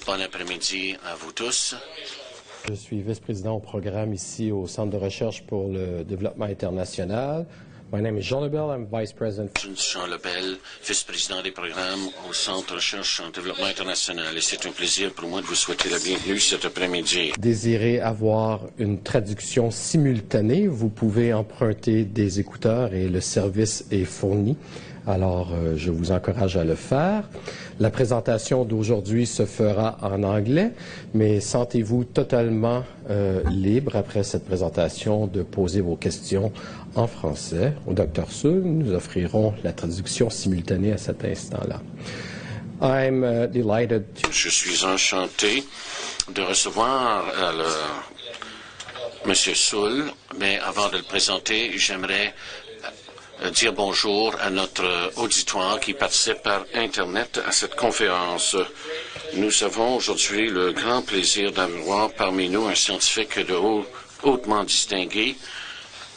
Bon après-midi à vous tous. Je suis vice-président au programme ici au Centre de recherche pour le développement international. My name is Jean Lebel. I'm vice president. Je suis Jean Lebel, vice-président des programmes au Centre de recherche en développement international. Et c'est un plaisir pour moi de vous souhaiter la bienvenue cet après-midi. Désirez avoir une traduction simultanée, vous pouvez emprunter des écouteurs et le service est fourni. Alors, je vous encourage à le faire. La présentation d'aujourd'hui se fera en anglais, mais sentez-vous totalement libre après cette présentation de poser vos questions en français. Au Dr Soul, nous offrirons la traduction simultanée à cet instant-là. I'm delighted to... Je suis enchanté de recevoir M. Soul, mais avant de le présenter, j'aimerais dire bonjour à notre auditoire qui participe par Internet à cette conférence. Nous avons aujourd'hui le grand plaisir d'avoir parmi nous un scientifique hautement distingué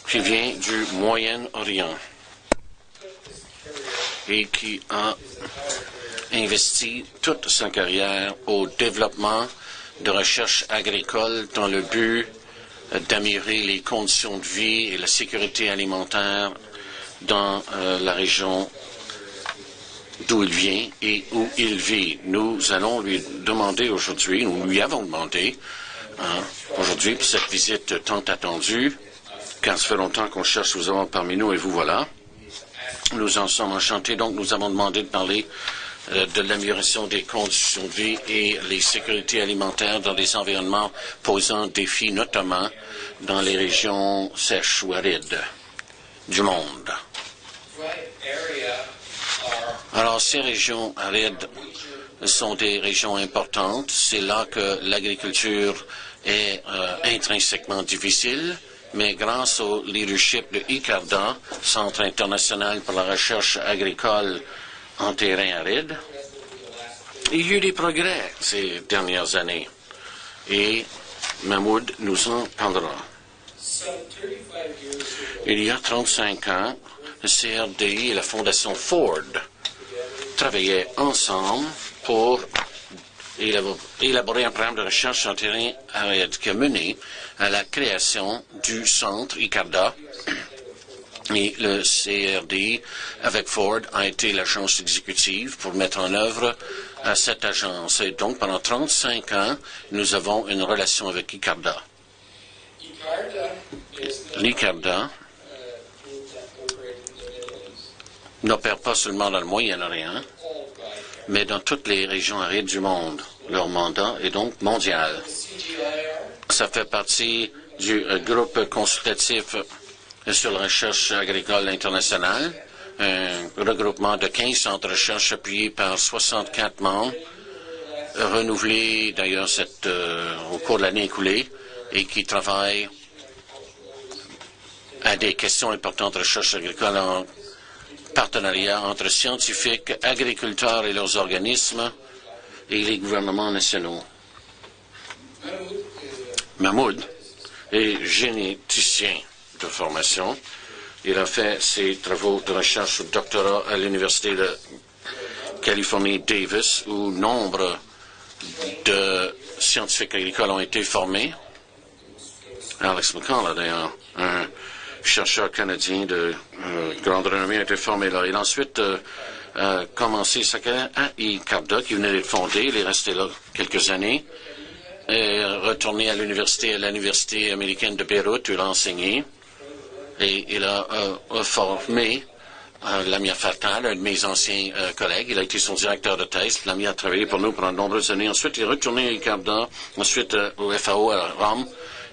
qui vient du Moyen-Orient et qui a investi toute sa carrière au développement de recherche agricole dans le but d'améliorer les conditions de vie et la sécurité alimentaire dans la région d'où il vient et où il vit. Nous allons lui demander aujourd'hui, nous lui avons demandé aujourd'hui pour cette visite tant attendue, car ça fait longtemps qu'on cherche vous avoir parmi nous et vous voilà. Nous en sommes enchantés, donc nous avons demandé de parler de l'amélioration des conditions de vie et les sécurités alimentaires dans des environnements posant défis, notamment dans les régions sèches ou arides du monde. Alors, ces régions arides sont des régions importantes. C'est là que l'agriculture est intrinsèquement difficile, mais grâce au leadership de ICARDA, Centre international pour la recherche agricole en terrain aride, il y a eu des progrès ces dernières années. Et Mahmoud nous en parlera. Il y a 35 ans, le CRDI et la Fondation Ford travaillaient ensemble pour élaborer un programme de recherche en terrain aride qui a mené à la création du centre ICARDA. Et le CRDI, avec Ford, a été l'agence exécutive pour mettre en œuvre cette agence. Et donc, pendant 35 ans, nous avons une relation avec ICARDA. L'ICARDA n'opère pas seulement dans le Moyen-Orient, mais dans toutes les régions arides du monde. Leur mandat est donc mondial. Ça fait partie du groupe consultatif sur la recherche agricole internationale, un regroupement de 15 centres de recherche appuyés par 64 membres, renouvelés d'ailleurs au cours de l'année écoulée, et qui travaillent à des questions importantes de recherche agricole en partenariat entre scientifiques, agriculteurs et leurs organismes et les gouvernements nationaux. Mahmoud est généticien de formation. Il a fait ses travaux de recherche au doctorat à l'Université de Californie Davis, où nombre de scientifiques agricoles ont été formés. Alex McCall, d'ailleurs, un chercheur canadien de grande renommée, a été formé là. Il a ensuite commencé sa carrière à ICARDA, qui venait d'être fondé. Il est resté là quelques années. Est retourné à l'université américaine de Beyrouth, où il a enseigné. Et il a formé Lamia Fatal, un de mes anciens collègues. Il a été son directeur de thèse. Lamia a travaillé pour nous pendant de nombreuses années. Ensuite, il est retourné à ICARDA, ensuite au FAO à Rome.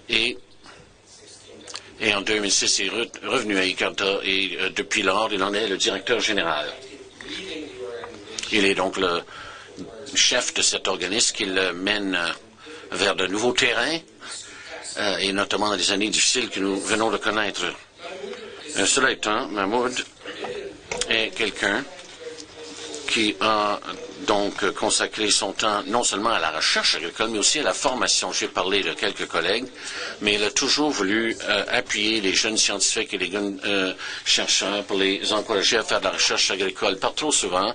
Et en 2006, il est revenu à ICARDA et depuis lors, il en est le directeur général. Il est donc le chef de cet organisme qui le mène vers de nouveaux terrains et notamment dans les années difficiles que nous venons de connaître. Cela étant, Mahmoud est quelqu'un qui a donc consacrer son temps non seulement à la recherche agricole, mais aussi à la formation. J'ai parlé de quelques collègues, mais il a toujours voulu appuyer les jeunes scientifiques et les jeunes chercheurs pour les encourager à faire de la recherche agricole. Par trop souvent,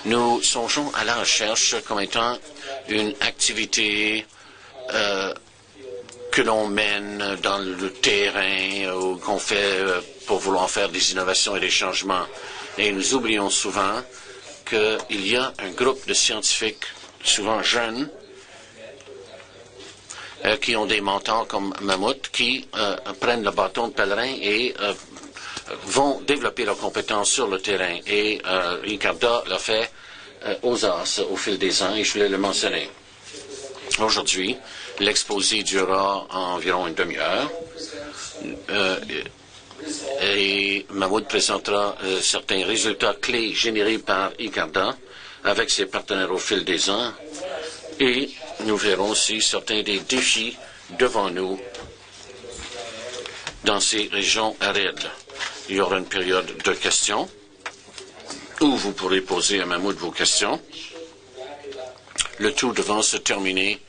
nous songeons à la recherche comme étant une activité que l'on mène dans le terrain ou qu'on fait pour vouloir faire des innovations et des changements. Et nous oublions souvent qu'il y a un groupe de scientifiques, souvent jeunes, qui ont des mentors comme Mammouth, qui prennent le bâton de pèlerin et vont développer leurs compétences sur le terrain. Et Ricarda l'a fait aux as au fil des ans, et je voulais le mentionner. Aujourd'hui, l'exposé durera environ une demi-heure. Et Mammouth présentera certains résultats clés générés par Ricarda avec ses partenaires au fil des ans. Et nous verrons aussi certains des défis devant nous dans ces régions arides. Il y aura une période de questions où vous pourrez poser à Mammouth vos questions. Le tout devant se terminer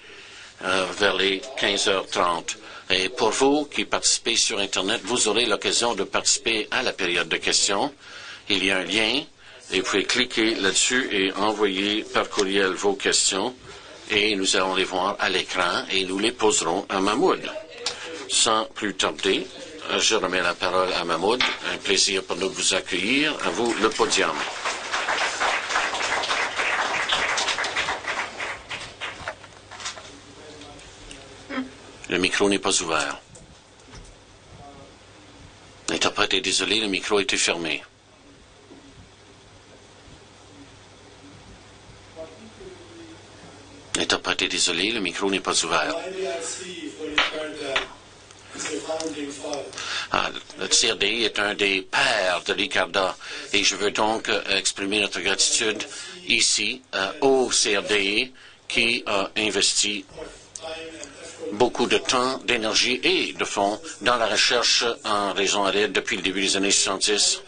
vers les 15h30. Et pour vous qui participez sur Internet, vous aurez l'occasion de participer à la période de questions. Il y a un lien et vous pouvez cliquer là-dessus et envoyer par courriel vos questions. Et nous allons les voir à l'écran et nous les poserons à Mammouth. Sans plus tarder, je remets la parole à Mammouth. Un plaisir pour nous de vous accueillir. À vous le podium. Le micro n'est pas ouvert. L'interprète est désolé, le micro était fermé. L'interprète est désolé, le micro n'est pas ouvert. Le CRD est un des pères de Ricarda et je veux donc exprimer notre gratitude ici au CRD qui a investi beaucoup de temps, d'énergie et de fonds dans la recherche en région aride depuis le début des années 70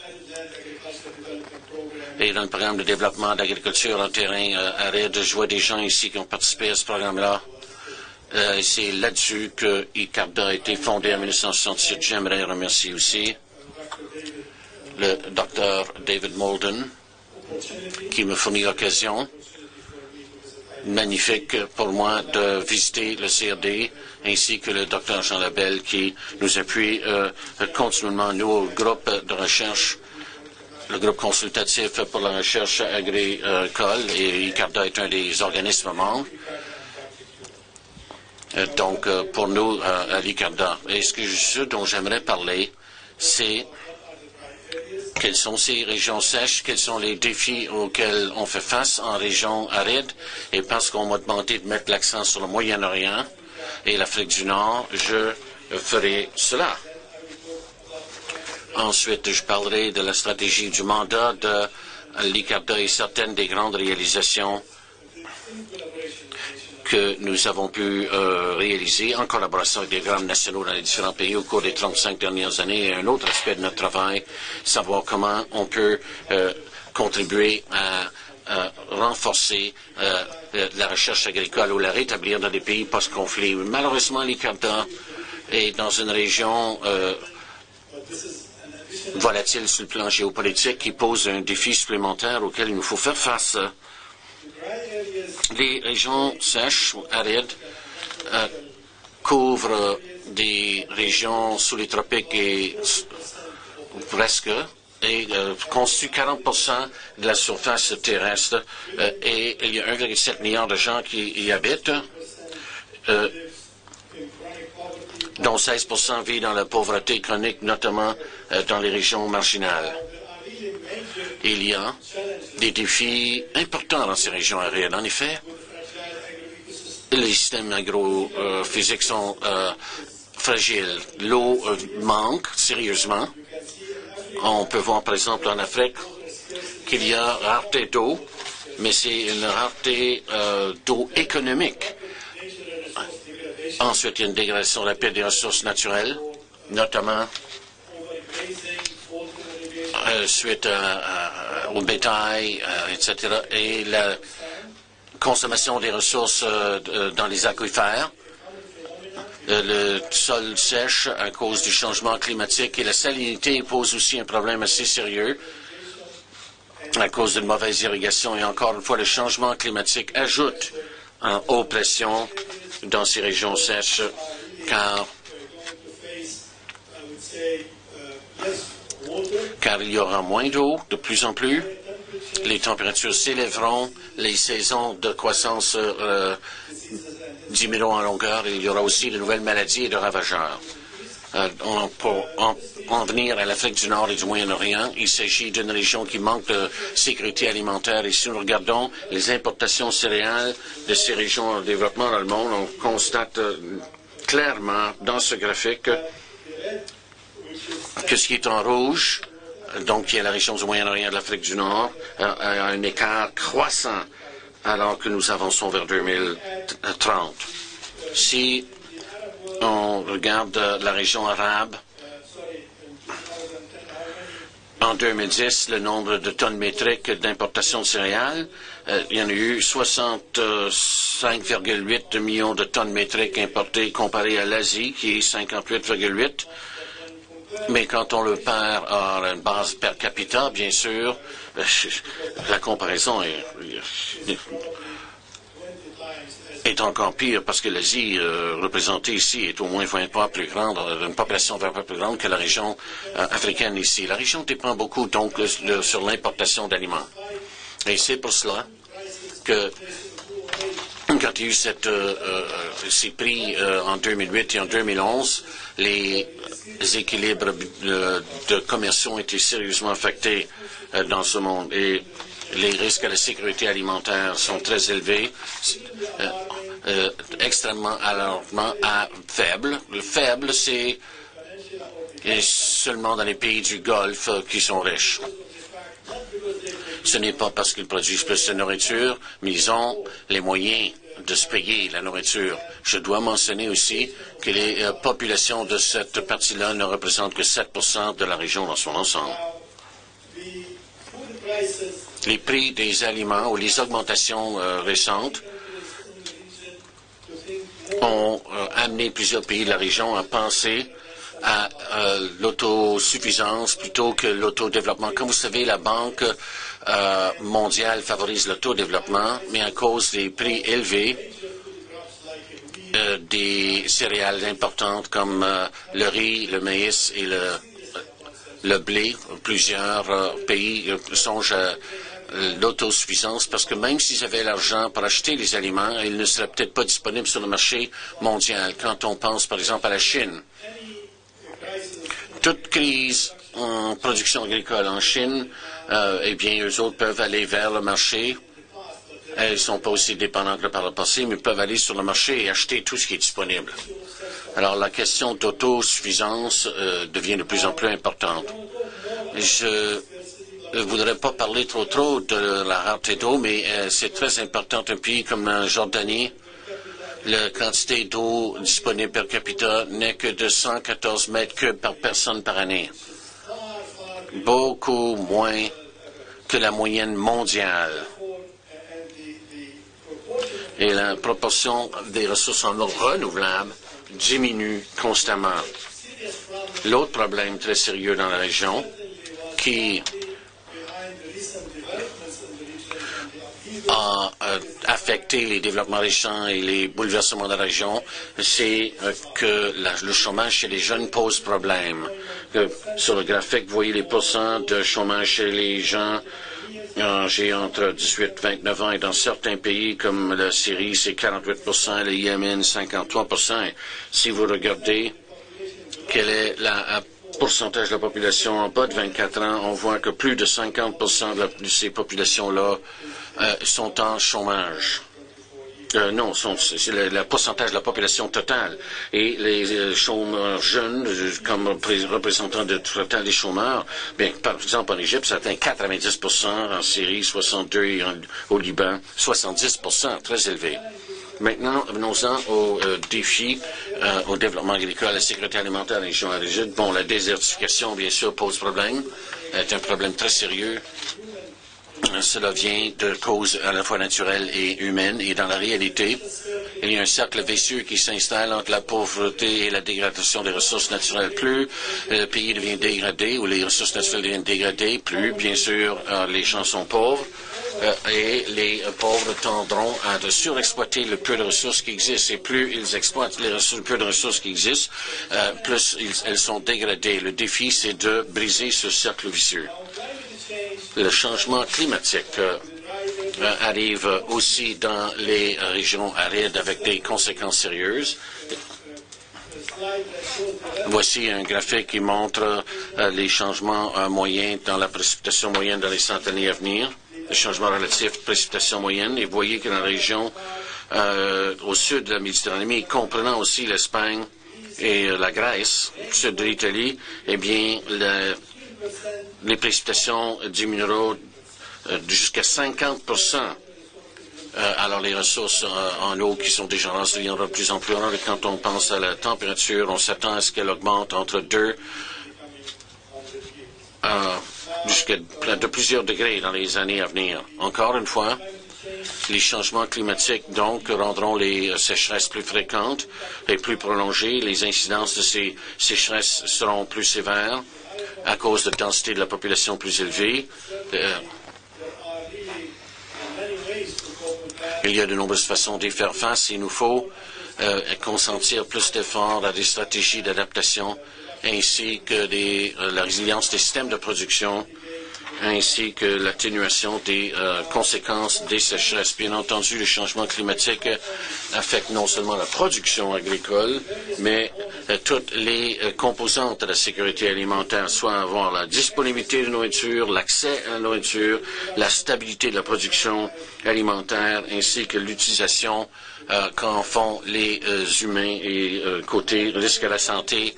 et dans le programme de développement d'agriculture en terrain aride. Je vois des gens ici qui ont participé à ce programme-là. C'est là-dessus que Ricarda a été fondé en 1967. J'aimerais remercier aussi le Dr. David Molden qui me fournit l'occasion magnifique pour moi de visiter le CRD, ainsi que le Dr. Jean Labelle qui nous appuie continuellement, nous, au groupe de recherche, le groupe consultatif pour la recherche agricole, et Ricarda est un des organismes membres. Donc, pour nous, à Ricarda, et ce dont j'aimerais parler, c'est quelles sont ces régions sèches, quels sont les défis auxquels on fait face en région aride, et parce qu'on m'a demandé de mettre l'accent sur le Moyen-Orient et l'Afrique du Nord, je ferai cela. Ensuite, je parlerai de la stratégie du mandat de Ricarda et certaines des grandes réalisations que nous avons pu réaliser en collaboration avec des programmes nationaux dans les différents pays au cours des 35 dernières années. Et un autre aspect de notre travail, savoir comment on peut contribuer à renforcer la recherche agricole ou la rétablir dans des pays post-conflit. Malheureusement, Ricarda est dans une région volatile sur le plan géopolitique qui pose un défi supplémentaire auquel il nous faut faire face. Les régions sèches ou arides couvrent des régions sous les tropiques et presque et constituent 40% de la surface terrestre et il y a 1,7 milliard de gens qui y habitent, dont 16% vivent dans la pauvreté chronique, notamment dans les régions marginales. Il y a des défis importants dans ces régions arides. En effet, les systèmes agrophysiques sont fragiles. L'eau manque sérieusement. On peut voir par exemple en Afrique qu'il y a rareté d'eau, mais c'est une rareté d'eau économique. Ensuite, il y a une dégradation rapide des ressources naturelles, notamment suite au bétail, etc. Et consommation des ressources dans les aquifères. Le sol sèche à cause du changement climatique et la salinité pose aussi un problème assez sérieux à cause d'une mauvaise irrigation. Et encore une fois, le changement climatique ajoute en haute pression dans ces régions sèches, car il y aura moins d'eau de plus en plus. Les températures s'élèveront, les saisons de croissance diminueront en longueur et il y aura aussi de nouvelles maladies et de ravageurs. Pour en venir à l'Afrique du Nord et du Moyen-Orient, il s'agit d'une région qui manque de sécurité alimentaire. Et si nous regardons les importations céréales de ces régions en développement dans le monde, on constate clairement dans ce graphique que ce qui est en rouge, donc qui est la région du Moyen-Orient et de l'Afrique du Nord, a un écart croissant alors que nous avançons vers 2030. Si on regarde la région arabe, en 2010, le nombre de tonnes métriques d'importation de céréales, il y en a eu 65,8 millions de tonnes métriques importées comparé à l'Asie, qui est 58,8. Mais quand on le perd à une base per capita, bien sûr, la comparaison est encore pire parce que l'Asie représentée ici est au moins 20 fois plus grande, une population 20 fois plus grande que la région africaine ici. La région dépend beaucoup donc sur l'importation d'aliments. Et c'est pour cela que quand il y a eu ces prix en 2008 et en 2011, les équilibres de commerciaux ont été sérieusement affectés dans ce monde. Et les risques à la sécurité alimentaire sont très élevés, extrêmement alarmant à faible. Le faible, c'est seulement dans les pays du Golfe qui sont riches. Ce n'est pas parce qu'ils produisent plus de nourriture, mais ils ont les moyens de se payer la nourriture. Je dois mentionner aussi que les populations de cette partie-là ne représentent que 7% de la région dans son ensemble. Les prix des aliments ou les augmentations récentes ont amené plusieurs pays de la région à penser à l'autosuffisance plutôt que l'autodéveloppement. Comme vous savez, la Banque mondiale favorise l'autodéveloppement, mais à cause des prix élevés des céréales importantes comme le riz, le maïs et le blé, plusieurs pays songent à l'autosuffisance parce que même s'ils avaient l'argent pour acheter les aliments, ils ne seraient peut-être pas disponibles sur le marché mondial. Quand on pense par exemple à la Chine, toute crise en production agricole en Chine, eh bien, eux autres peuvent aller vers le marché. Elles ne sont pas aussi dépendantes que par le passé, mais peuvent aller sur le marché et acheter tout ce qui est disponible. Alors, la question d'autosuffisance devient de plus en plus importante. Je ne voudrais pas parler trop de la rareté d'eau, mais c'est très important. Un pays comme la Jordanie, la quantité d'eau disponible per capita n'est que de 114 mètres cubes par personne par année. Beaucoup moins que la moyenne mondiale. Et la proportion des ressources en eau renouvelables diminue constamment. L'autre problème très sérieux dans la région qui a affecté les développements récents et les bouleversements de la région, c'est que le chômage chez les jeunes pose problème. Sur le graphique, vous voyez les pourcents de chômage chez les gens âgés entre 18 et 29 ans et dans certains pays comme la Syrie, c'est 48%, le Yémen, 53%. Si vous regardez quel est le pourcentage de la population en bas de 24 ans, on voit que plus de 50% de ces populations-là sont en chômage. Non, c'est le pourcentage de la population totale. Et les chômeurs jeunes, comme représentants de total des chômeurs, bien, par exemple en Égypte, ça atteint 90%, en Syrie 62% et au Liban 70%, très élevé. Maintenant, venons-en au défi au développement agricole, à la sécurité alimentaire dans les régions arides. Bon, la désertification, bien sûr, pose problème. C'est un problème très sérieux. Cela vient de causes à la fois naturelles et humaines. Et dans la réalité, il y a un cercle vicieux qui s'installe entre la pauvreté et la dégradation des ressources naturelles. Plus le pays devient dégradé ou les ressources naturelles deviennent dégradées, plus, bien sûr, les gens sont pauvres. Et les pauvres tendront à surexploiter le peu de ressources qui existent. Et plus ils exploitent le peu de ressources qui existent, plus elles sont dégradées. Le défi, c'est de briser ce cercle vicieux. Le changement climatique arrive aussi dans les régions arides avec des conséquences sérieuses. Voici un graphique qui montre les changements moyens dans la précipitation moyenne dans les 100 années à venir. Le changement relatif de précipitation moyenne. Et vous voyez que dans la région au sud de la Méditerranée, comprenant aussi l'Espagne et la Grèce, au sud de l'Italie, eh bien, les précipitations diminueront jusqu'à 50%. Alors, les ressources en eau qui sont déjà rares deviendront de plus en plus rares. Et quand on pense à la température, on s'attend à ce qu'elle augmente entre 2 jusqu'à de plusieurs degrés dans les années à venir. Encore une fois, les changements climatiques, donc, rendront les sécheresses plus fréquentes et plus prolongées. Les incidences de ces sécheresses seront plus sévères à cause de la densité de la population plus élevée. Il y a de nombreuses façons d'y faire face. Il nous faut consentir plus d'efforts à des stratégies d'adaptation ainsi que la résilience des systèmes de production, ainsi que l'atténuation des conséquences des sécheresses. Bien entendu, le changement climatique affecte non seulement la production agricole, mais toutes les composantes de la sécurité alimentaire, soit avoir la disponibilité de nourriture, l'accès à la nourriture, la stabilité de la production alimentaire, ainsi que l'utilisation qu'en font les humains et côté risque à la santé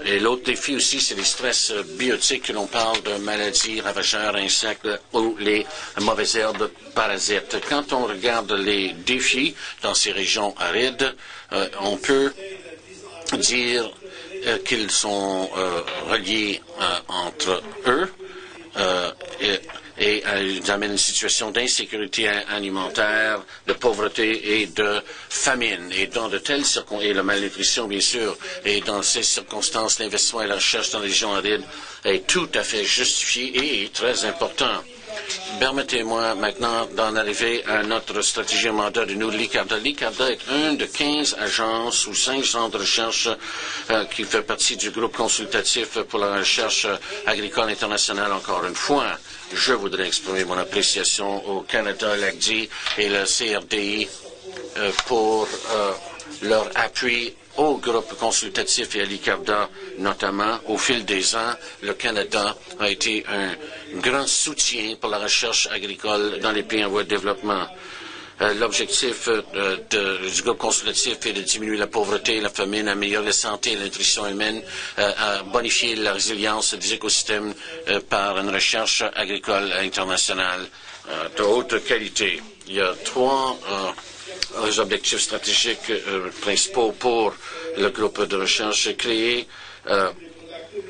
et l'autre défi aussi, c'est les stress biotiques, que l'on parle de maladies ravageurs, insectes ou les mauvaises herbes parasites. Quand on regarde les défis dans ces régions arides, on peut dire qu'ils sont reliés entre eux et ils amènent une situation d'insécurité alimentaire, de pauvreté et de famine. Et dans de telles circonstances, et la malnutrition, bien sûr, et dans ces circonstances, l'investissement et la recherche dans les régions arides est tout à fait justifié et très important. Permettez-moi maintenant d'en arriver à notre stratégie et mandat de nous, l'ICARDA. L'ICARDA est un de 15 agences ou 5 centres de recherche qui fait partie du groupe consultatif pour la recherche agricole internationale. Encore une fois, je voudrais exprimer mon appréciation au Canada, l'ACDI et le CRDI pour leur appui au groupe consultatif et à l'ICARDA notamment. Au fil des ans, le Canada a été un grand soutien pour la recherche agricole dans les pays en voie de développement. L'objectif du groupe consultatif est de diminuer la pauvreté et la famine, améliorer la santé et la nutrition humaine, à bonifier la résilience des écosystèmes par une recherche agricole internationale de haute qualité. Il y a 3 objectifs stratégiques principaux pour le groupe de recherche: créer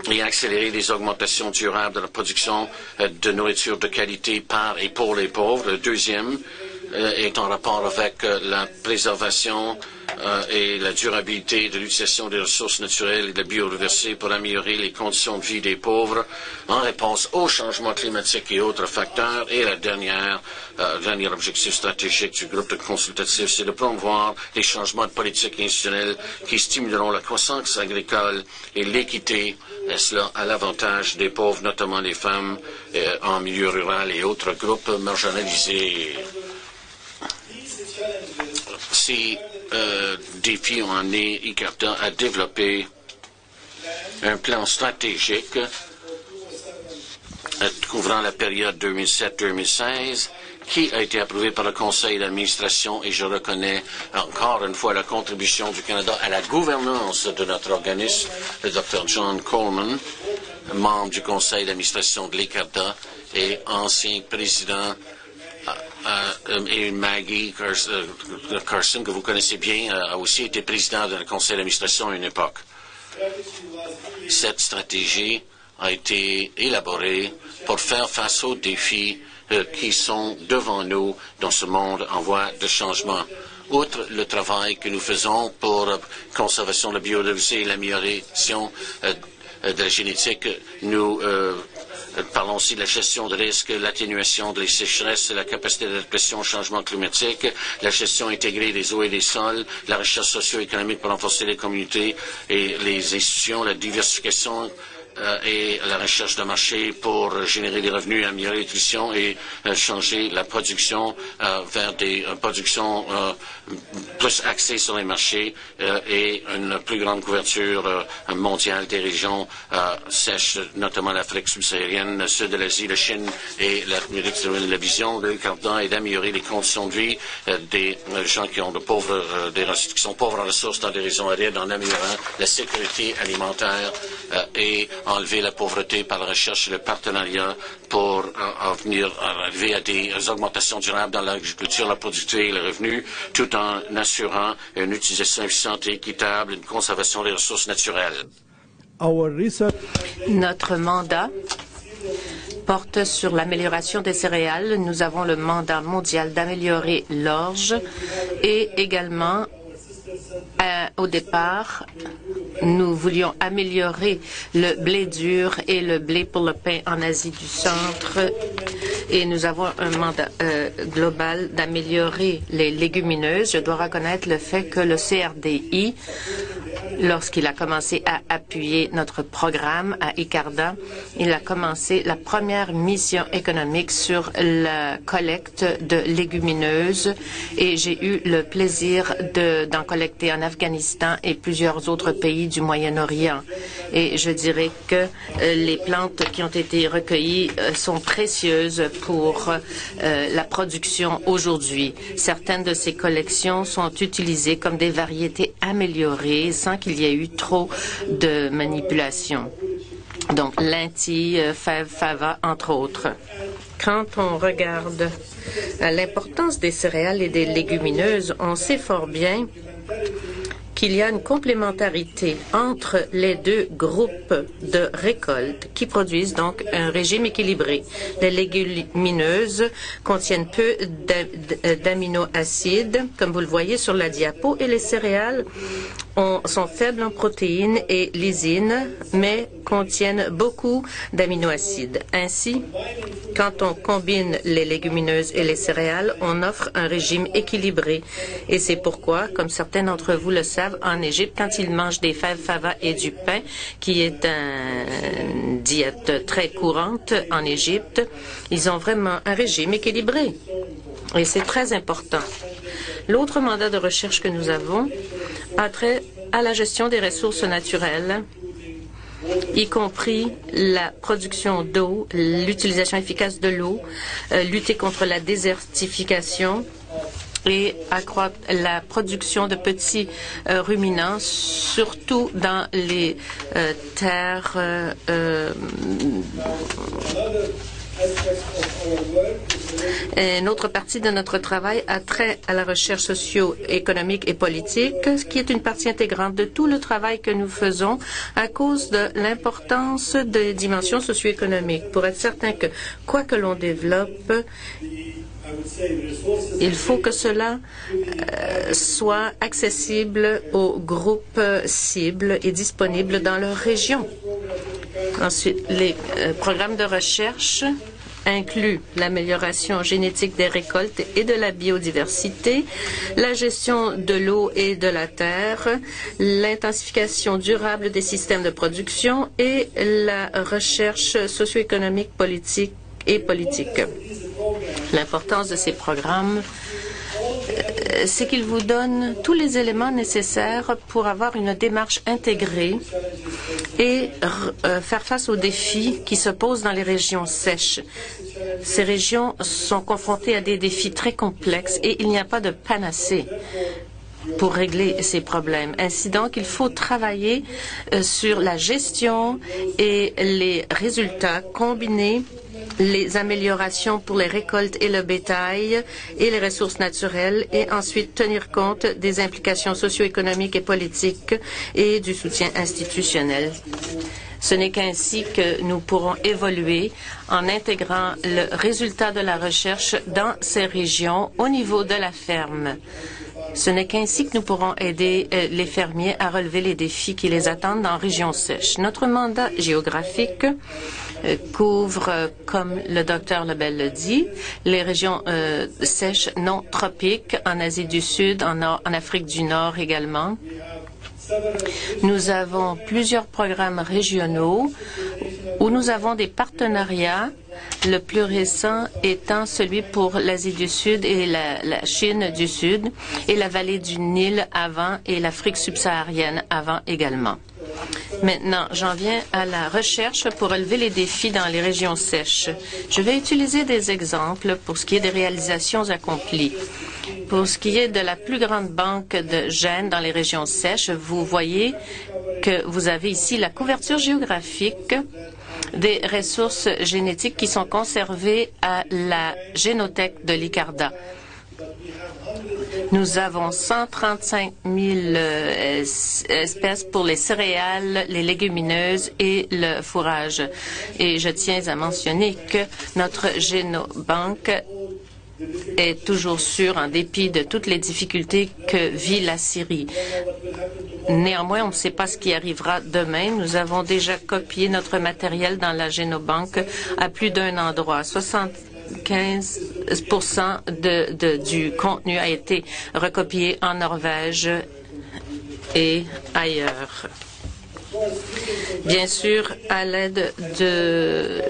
et accélérer les augmentations durables de la production de nourriture de qualité par et pour les pauvres. Le deuxième est en rapport avec la préservation et la durabilité de l'utilisation des ressources naturelles et de la biodiversité pour améliorer les conditions de vie des pauvres en réponse au changement climatique et autres facteurs. Et la dernier objectif stratégique du groupe de consultatif, c'est de promouvoir les changements de politique institutionnelle qui stimuleront la croissance agricole et l'équité, et cela à l'avantage des pauvres, notamment les femmes en milieu rural et autres groupes marginalisés. Ces défis ont amené ICARDA à développer un plan stratégique couvrant la période 2007-2016 qui a été approuvé par le Conseil d'administration, et je reconnais encore une fois la contribution du Canada à la gouvernance de notre organisme, le Dr. John Coleman, membre du Conseil d'administration de l'ICARDA et ancien président, et Maggie Carson, que vous connaissez bien, a aussi été président du conseil d'administration à une époque. Cette stratégie a été élaboré pour faire face aux défis qui sont devant nous dans ce monde en voie de changement. Outre le travail que nous faisons pour la conservation de la biodiversité et l'amélioration de la génétique, nous parlons aussi de la gestion de risques, l'atténuation des sécheresses, la capacité d'adaptation au changement climatique, la gestion intégrée des eaux et des sols, la recherche socio-économique pour renforcer les communautés et les institutions, la diversification et la recherche de marché pour générer des revenus, améliorer les nutrition et changer la production vers des productions plus axées sur les marchés et une plus grande couverture mondiale des régions sèches, notamment l'Afrique subsaharienne, le sud de l'Asie, la Chine et l'Amérique du Nord. La vision de l'Icardan est d'améliorer les conditions de vie des gens qui sont pauvres en ressources dans des régions arides en améliorant la sécurité alimentaire et enlever la pauvreté par la recherche et le partenariat pour arriver à des augmentations durables dans l'agriculture, la productivité et le revenu, tout en assurant une utilisation efficiente et équitable, une conservation des ressources naturelles. Notre mandat porte sur l'amélioration des céréales. Nous avons le mandat mondial d'améliorer l'orge et également au départ, nous voulions améliorer le blé dur et le blé pour le pain en Asie du Centre et nous avons un mandat global d'améliorer les légumineuses. Je dois reconnaître le fait que le CRDI, lorsqu'il a commencé à appuyer notre programme à Icarda, il a commencé la première mission économique sur la collecte de légumineuses et j'ai eu le plaisir d'en collecter en Afghanistan et plusieurs autres pays du Moyen-Orient. Et je dirais que les plantes qui ont été recueillies sont précieuses pour la production aujourd'hui. Certaines de ces collections sont utilisées comme des variétés améliorées sans qu'il y ait eu trop de manipulation. Donc, lentilles, fèves, fava, entre autres. Quand on regarde l'importance des céréales et des légumineuses, on sait fort bien qu'il y a une complémentarité entre les deux groupes de récoltes qui produisent donc un régime équilibré. Les légumineuses contiennent peu d'aminoacides, comme vous le voyez sur la diapo, et les céréales sont faibles en protéines et lysine, mais contiennent beaucoup d'aminoacides. Ainsi, quand on combine les légumineuses et les céréales, on offre un régime équilibré. Et c'est pourquoi, comme certains d'entre vous le savent, en Égypte, quand ils mangent des fèves, fava et du pain, qui est une diète très courante en Égypte, ils ont vraiment un régime équilibré. Et c'est très important. L'autre mandat de recherche que nous avons a trait à la gestion des ressources naturelles, y compris la production d'eau, l'utilisation efficace de l'eau, lutter contre la désertification et accroître la production de petits ruminants, surtout dans les terres Une autre partie de notre travail a trait à la recherche socio-économique et politique, ce qui est une partie intégrante de tout le travail que nous faisons à cause de l'importance des dimensions socio-économiques. Pour être certain que, quoi que l'on développe, il faut que cela soit accessible aux groupes cibles et disponible dans leur région. Ensuite, les programmes de recherche incluent l'amélioration génétique des récoltes et de la biodiversité, la gestion de l'eau et de la terre, l'intensification durable des systèmes de production et la recherche socio-économique politique. L'importance de ces programmes, c'est qu'ils vous donnent tous les éléments nécessaires pour avoir une démarche intégrée et faire face aux défis qui se posent dans les régions sèches. Ces régions sont confrontées à des défis très complexes et il n'y a pas de panacée pour régler ces problèmes. Ainsi donc, il faut travailler sur la gestion et les résultats combinés, les améliorations pour les récoltes et le bétail et les ressources naturelles et ensuite tenir compte des implications socio-économiques et politiques et du soutien institutionnel. Ce n'est qu'ainsi que nous pourrons évoluer en intégrant le résultat de la recherche dans ces régions au niveau de la ferme. Ce n'est qu'ainsi que nous pourrons aider les fermiers à relever les défis qui les attendent dans régions sèches. Notre mandat géographique couvre, comme le docteur Lebel le dit, les régions sèches non tropiques en Asie du Sud, en Afrique du Nord également. Nous avons plusieurs programmes régionaux où nous avons des partenariats, le plus récent étant celui pour l'Asie du Sud et la Chine du Sud et la vallée du Nil avant et l'Afrique subsaharienne avant également. Maintenant, j'en viens à la recherche pour relever les défis dans les régions sèches. Je vais utiliser des exemples pour ce qui est des réalisations accomplies. Pour ce qui est de la plus grande banque de gènes dans les régions sèches, vous voyez que vous avez ici la couverture géographique des ressources génétiques qui sont conservées à la génothèque de l'ICARDA. Nous avons 135 000 espèces pour les céréales, les légumineuses et le fourrage. Et je tiens à mentionner que notre génobanque est toujours sûre en dépit de toutes les difficultés que vit la Syrie. Néanmoins, on ne sait pas ce qui arrivera demain. Nous avons déjà copié notre matériel dans la génobanque à plus d'un endroit. 75% du contenu a été recopié en Norvège et ailleurs. Bien sûr, à l'aide de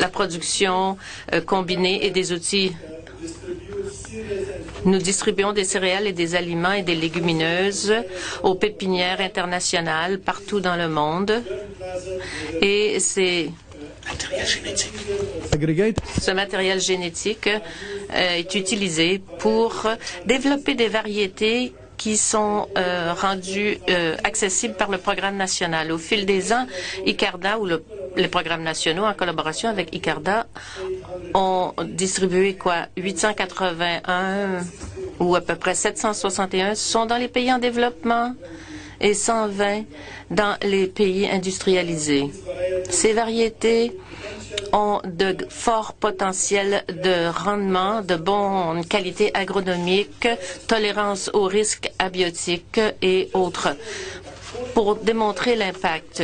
la production combinée et des outils, nous distribuons des céréales et des aliments et des légumineuses aux pépinières internationales partout dans le monde. Et ce matériel génétique est utilisé pour développer des variétés qui sont rendues accessibles par le programme national. Au fil des ans, ICARDA ou les programmes nationaux en collaboration avec ICARDA ont distribué 881 ou à peu près 761 sont dans les pays en développement et 120 dans les pays industrialisés. Ces variétés ont de forts potentiels de rendement, de bonne qualité agronomique, tolérance aux risques abiotiques et autres. Pour démontrer l'impact,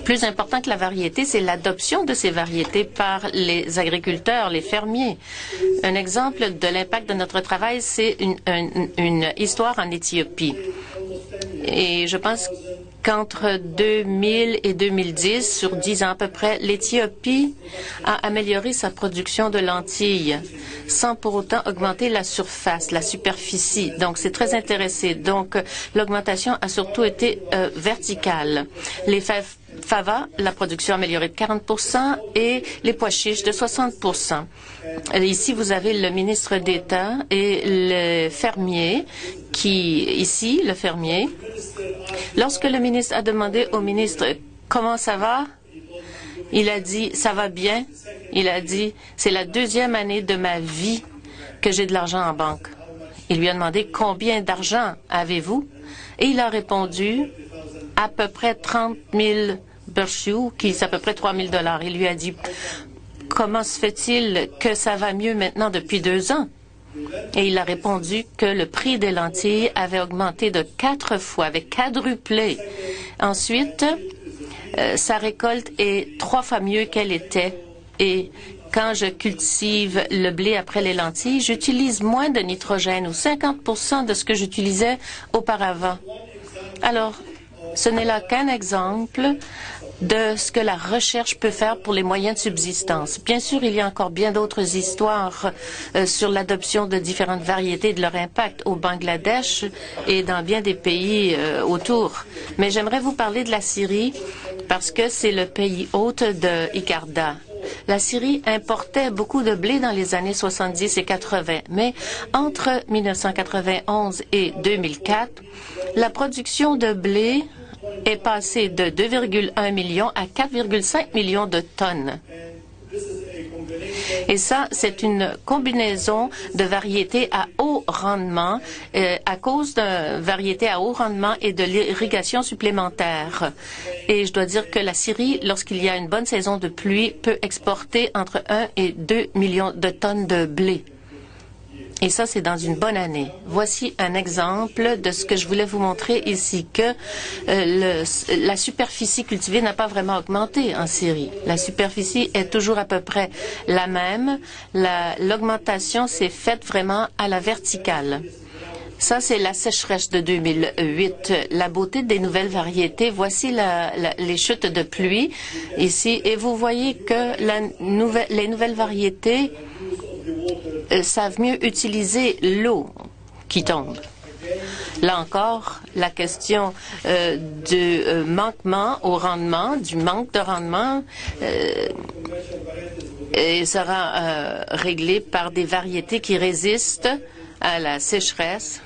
plus important que la variété, c'est l'adoption de ces variétés par les agriculteurs, les fermiers. Un exemple de l'impact de notre travail, c'est une histoire en Éthiopie. Et je pense qu'entre 2000 et 2010, sur 10 ans à peu près, l'Éthiopie a amélioré sa production de lentilles sans pour autant augmenter la surface, la superficie. Donc, c'est très intéressant. Donc, l'augmentation a surtout été verticale. Les fava, la production améliorée de 40% et les pois chiches de 60%. Ici, vous avez le ministre d'État et le fermier ici, le fermier, lorsque le ministre a demandé au ministre comment ça va, il a dit ça va bien. Il a dit c'est la deuxième année de ma vie que j'ai de l'argent en banque. Il lui a demandé combien d'argent avez-vous et il a répondu à peu près 30 000 Berkshire, qui est à peu près 3 000 $. Il lui a dit comment se fait-il que ça va mieux maintenant depuis 2 ans? Et il a répondu que le prix des lentilles avait augmenté de 4 fois, avait quadruplé. Ensuite, sa récolte est 3 fois mieux qu'elle était. Et quand je cultive le blé après les lentilles, j'utilise moins de nitrogène ou 50% de ce que j'utilisais auparavant. Alors, ce n'est là qu'un exemple de ce que la recherche peut faire pour les moyens de subsistance. Bien sûr, il y a encore bien d'autres histoires sur l'adoption de différentes variétés et de leur impact au Bangladesh et dans bien des pays autour. Mais j'aimerais vous parler de la Syrie parce que c'est le pays hôte de ICARDA. La Syrie importait beaucoup de blé dans les années 70 et 80, mais entre 1991 et 2004, la production de blé est passée de 2,1 millions à 4,5 millions de tonnes. Et ça, c'est une combinaison de variétés à haut rendement à cause de variétés à haut rendement et de l'irrigation supplémentaire. Et je dois dire que la Syrie, lorsqu'il y a une bonne saison de pluie, peut exporter entre 1 et 2 millions de tonnes de blé. Et ça, c'est dans une bonne année. Voici un exemple de ce que je voulais vous montrer ici, que la superficie cultivée n'a pas vraiment augmenté en Syrie. La superficie est toujours à peu près la même. L'augmentation s'est faite vraiment à la verticale. Ça, c'est la sécheresse de 2008. La beauté des nouvelles variétés, voici les chutes de pluie ici. Et vous voyez que les nouvelles variétés savent mieux utiliser l'eau qui tombe. Là encore, la question du manquement au rendement, du manque de rendement, sera réglée par des variétés qui résistent à la sécheresse.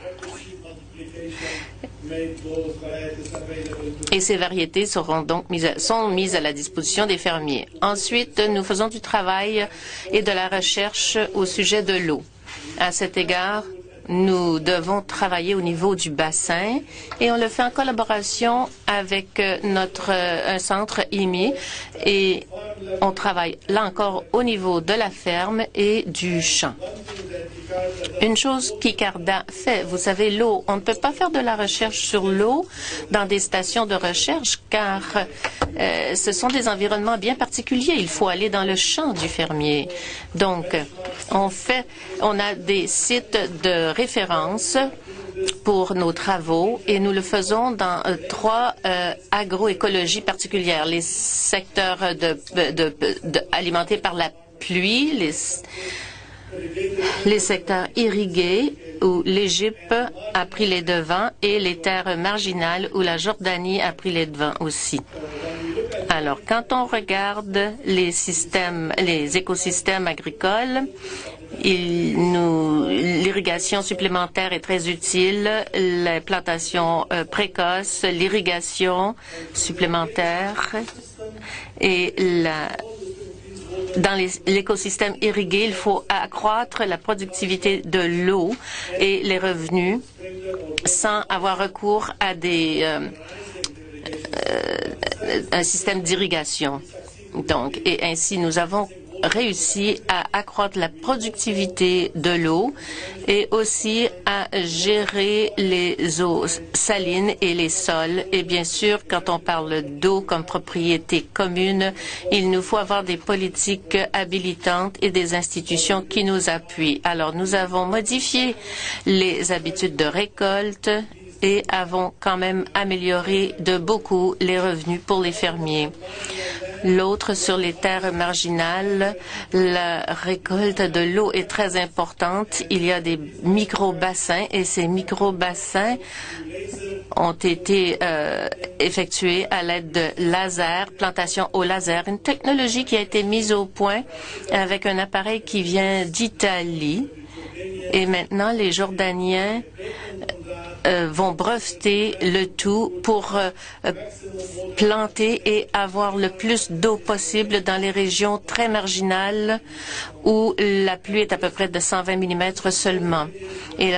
Et ces variétés seront donc sont mises à la disposition des fermiers. Ensuite, nous faisons du travail et de la recherche au sujet de l'eau. À cet égard, nous devons travailler au niveau du bassin et on le fait en collaboration avec un centre IMI et on travaille là encore au niveau de la ferme et du champ. Une chose qu'ICARDA fait, vous savez, l'eau, on ne peut pas faire de la recherche sur l'eau dans des stations de recherche car ce sont des environnements bien particuliers. Il faut aller dans le champ du fermier. Donc, on a des sites de référence pour nos travaux et nous le faisons dans 3 agroécologies particulières. Les secteurs alimentés par la pluie, les secteurs irrigués où l'Égypte a pris les devants et les terres marginales où la Jordanie a pris les devants aussi. Alors, quand on regarde les écosystèmes agricoles, l'irrigation supplémentaire est très utile, les plantations précoces, l'irrigation supplémentaire et dans l'écosystème irrigué, il faut accroître la productivité de l'eau et les revenus sans avoir recours à un système d'irrigation. Donc, et ainsi, nous avons réussi à accroître la productivité de l'eau et aussi à gérer les eaux salines et les sols. Et bien sûr, quand on parle d'eau comme propriété commune, il nous faut avoir des politiques habilitantes et des institutions qui nous appuient. Alors, nous avons modifié les habitudes de récolte et avons quand même amélioré de beaucoup les revenus pour les fermiers. L'autre, sur les terres marginales, la récolte de l'eau est très importante. Il y a des micro-bassins et ces micro-bassins ont été effectués à l'aide de laser, plantation au laser, une technologie qui a été mise au point avec un appareil qui vient d'Italie. Et maintenant, les Jordaniens vont breveter le tout pour planter et avoir le plus d'eau possible dans les régions très marginales où la pluie est à peu près de 120 mm seulement. Et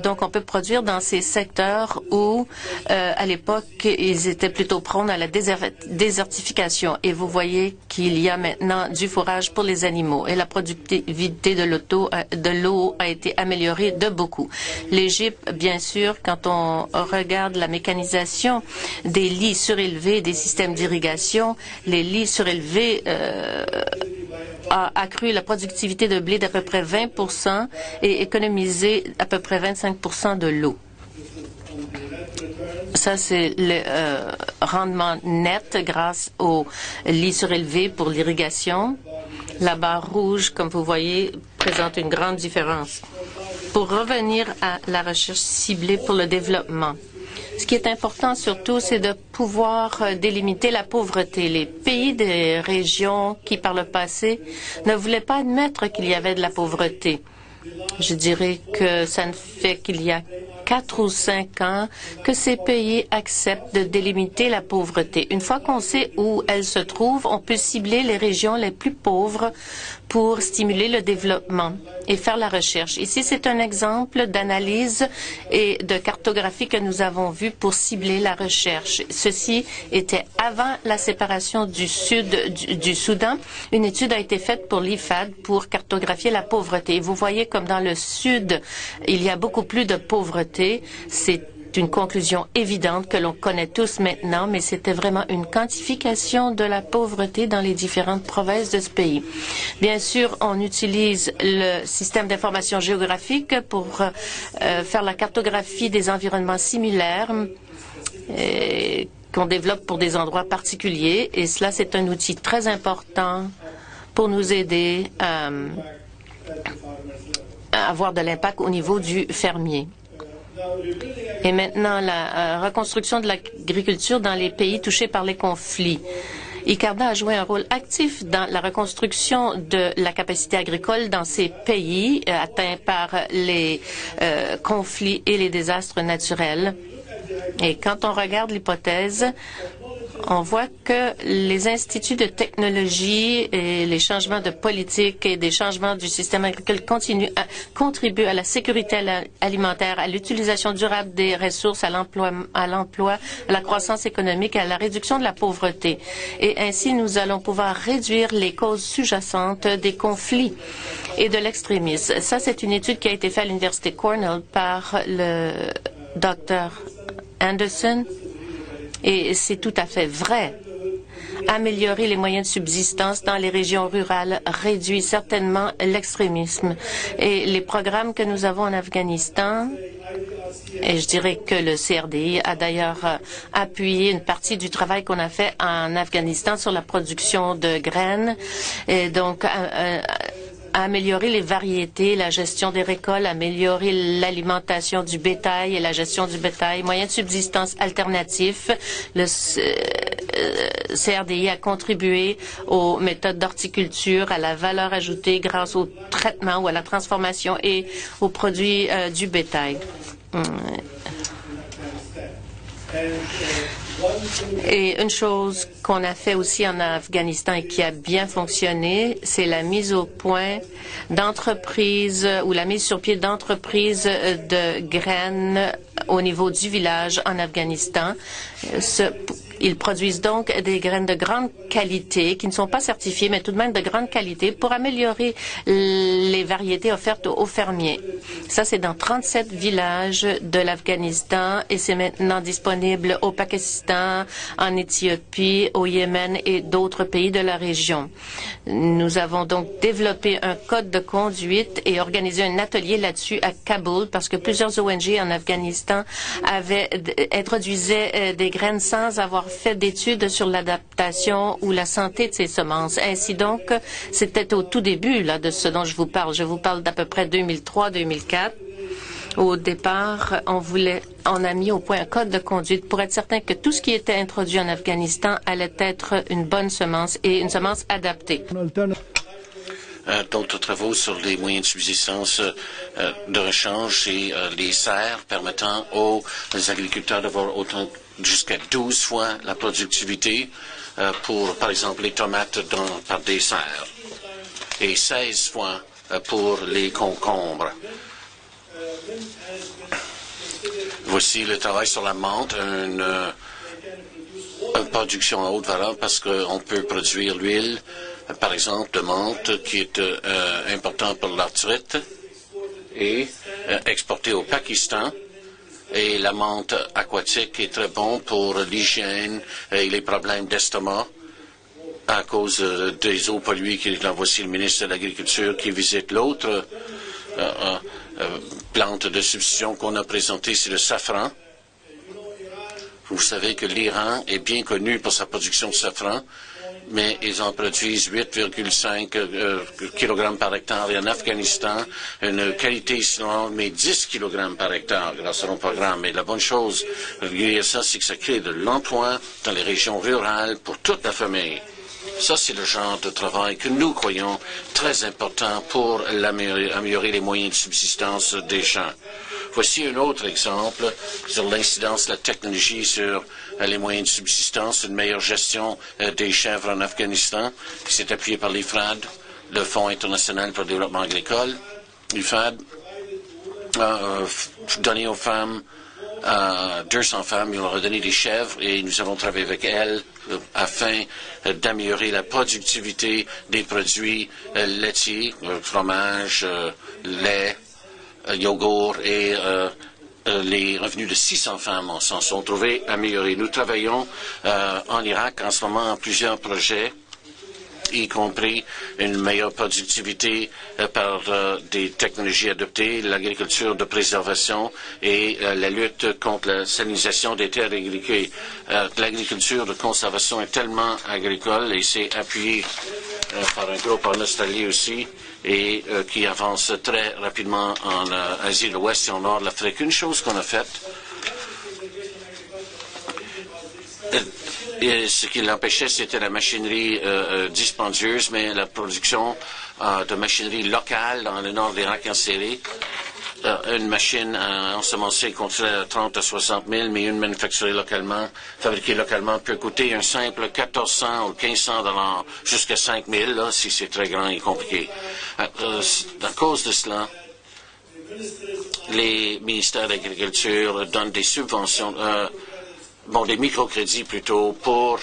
donc, on peut produire dans ces secteurs où, à l'époque, ils étaient plutôt prônes à la désertification. Et vous voyez qu'il y a maintenant du fourrage pour les animaux. Et la productivité de l'eau a été améliorée de beaucoup. L'Égypte, bien sûr, quand on regarde la mécanisation des lits surélevés, des systèmes d'irrigation, les lits surélevés a accru la productivité de blé d'à peu près 20% et économisé à peu près 25% de l'eau. Ça, c'est le rendement net grâce aux lits surélevés pour l'irrigation. La barre rouge, comme vous voyez, présente une grande différence. Pour revenir à la recherche ciblée pour le développement, ce qui est important surtout, c'est de pouvoir délimiter la pauvreté. Les pays des régions qui, par le passé, ne voulaient pas admettre qu'il y avait de la pauvreté. Je dirais que ça ne fait qu'il y a 4 ou 5 ans que ces pays acceptent de délimiter la pauvreté. Une fois qu'on sait où elle se trouve, on peut cibler les régions les plus pauvres pour stimuler le développement et faire la recherche. Ici, c'est un exemple d'analyse et de cartographie que nous avons vu pour cibler la recherche. Ceci était avant la séparation du Soudan. Une étude a été faite pour l'IFAD pour cartographier la pauvreté. Vous voyez comme dans le sud, il y a beaucoup plus de pauvreté. C'est une conclusion évidente que l'on connaît tous maintenant, mais c'était vraiment une quantification de la pauvreté dans les différentes provinces de ce pays. Bien sûr, on utilise le système d'information géographique pour faire la cartographie des environnements similaires qu'on développe pour des endroits particuliers, et cela, c'est un outil très important pour nous aider à avoir de l'impact au niveau du fermier. Et maintenant, la reconstruction de l'agriculture dans les pays touchés par les conflits. ICARDA a joué un rôle actif dans la reconstruction de la capacité agricole dans ces pays atteints par les conflits et les désastres naturels. Et quand on regarde l'hypothèse, on voit que les instituts de technologie et les changements de politique et des changements du système agricole continuent à contribuer à la sécurité alimentaire, à l'utilisation durable des ressources, à l'emploi, à la croissance économique, à la réduction de la pauvreté. Et ainsi, nous allons pouvoir réduire les causes sous-jacentes des conflits et de l'extrémisme. Ça, c'est une étude qui a été faite à l'Université Cornell par le Dr. Anderson. Et c'est tout à fait vrai. Améliorer les moyens de subsistance dans les régions rurales réduit certainement l'extrémisme. Et les programmes que nous avons en Afghanistan, et je dirais que le CRDI a d'ailleurs appuyé une partie du travail qu'on a fait en Afghanistan sur la production de graines, et donc améliorer les variétés, la gestion des récoltes, améliorer l'alimentation du bétail et la gestion du bétail, moyens de subsistance alternatifs. Le CRDI a contribué aux méthodes d'horticulture, à la valeur ajoutée grâce au traitement ou à la transformation et aux produits du bétail. Et une chose qu'on a fait aussi en Afghanistan et qui a bien fonctionné, c'est la mise au point d'entreprises ou la mise sur pied d'entreprises de graines au niveau du village en Afghanistan. Ils produisent donc des graines de grande qualité, qui ne sont pas certifiées, mais tout de même de grande qualité, pour améliorer les variétés offertes aux fermiers. Ça, c'est dans 37 villages de l'Afghanistan et c'est maintenant disponible au Pakistan, en Éthiopie, au Yémen et d'autres pays de la région. Nous avons donc développé un code de conduite et organisé un atelier là-dessus à Kaboul parce que plusieurs ONG en Afghanistan introduisaient des graines sans avoir fait d'études sur l'adaptation ou la santé de ces semences. Ainsi donc, c'était au tout début là, de ce dont je vous parle. Je vous parle d'à peu près 2003-2004. Au départ, on a mis au point un code de conduite pour être certain que tout ce qui était introduit en Afghanistan allait être une bonne semence et une semence adaptée. D'autres travaux sur les moyens de subsistance de rechange et les serres permettant aux agriculteurs d'avoir jusqu'à 12 fois la productivité pour, par exemple, les tomates par des serres et 16 fois pour les concombres. Voici le travail sur la menthe, une production à haute valeur parce qu'on peut produire l'huile, par exemple, de menthe qui est important pour l'arthrite et exportée au Pakistan. Et la menthe aquatique est très bon pour l'hygiène et les problèmes d'estomac à cause des eaux polluées. Voici le ministre de l'Agriculture qui visite l'autre plante de substitution qu'on a présentée, c'est le safran. Vous savez que l'Iran est bien connu pour sa production de safran, mais ils en produisent 8,5 kg par hectare. Et en Afghanistan, une qualité excellente, mais 10 kg par hectare grâce à nos programmes. Et la bonne chose, liée à ça, c'est que ça crée de l'emploi dans les régions rurales pour toute la famille. Ça, c'est le genre de travail que nous croyons très important pour améliorer les moyens de subsistance des gens. Voici un autre exemple sur l'incidence de la technologie sur les moyens de subsistance, une meilleure gestion des chèvres en Afghanistan, qui s'est appuyé par l'IFRAD, le Fonds international pour le développement agricole. L'IFRAD a donné aux femmes 200 femmes, ils leur ont donné des chèvres et nous avons travaillé avec elles afin d'améliorer la productivité des produits laitiers, fromage, lait, yogourt et les revenus de 600 femmes s'en sont trouvés améliorés. Nous travaillons en Irak en ce moment en plusieurs projets, y compris une meilleure productivité par des technologies adoptées, l'agriculture de préservation et la lutte contre la salinisation des terres agricoles. L'agriculture de conservation est tellement agricole et c'est appuyé par un groupe en Australie aussi et qui avance très rapidement en Asie de l'Ouest et au nord de l'Afrique. Une chose qu'on a faite, et ce qui l'empêchait, c'était la machinerie dispendieuse, mais la production de machinerie locale dans le nord de l'Irak en Syrie. Une machine ensemencée coûterait 30 à 60 000, mais une manufacturée localement, fabriquée localement, peut coûter un simple 1400 ou 1500 $ jusqu'à 5 000, là, si c'est très grand et compliqué. À cause de cela, les ministères de l'Agriculture donnent des subventions, des microcrédits plutôt, pour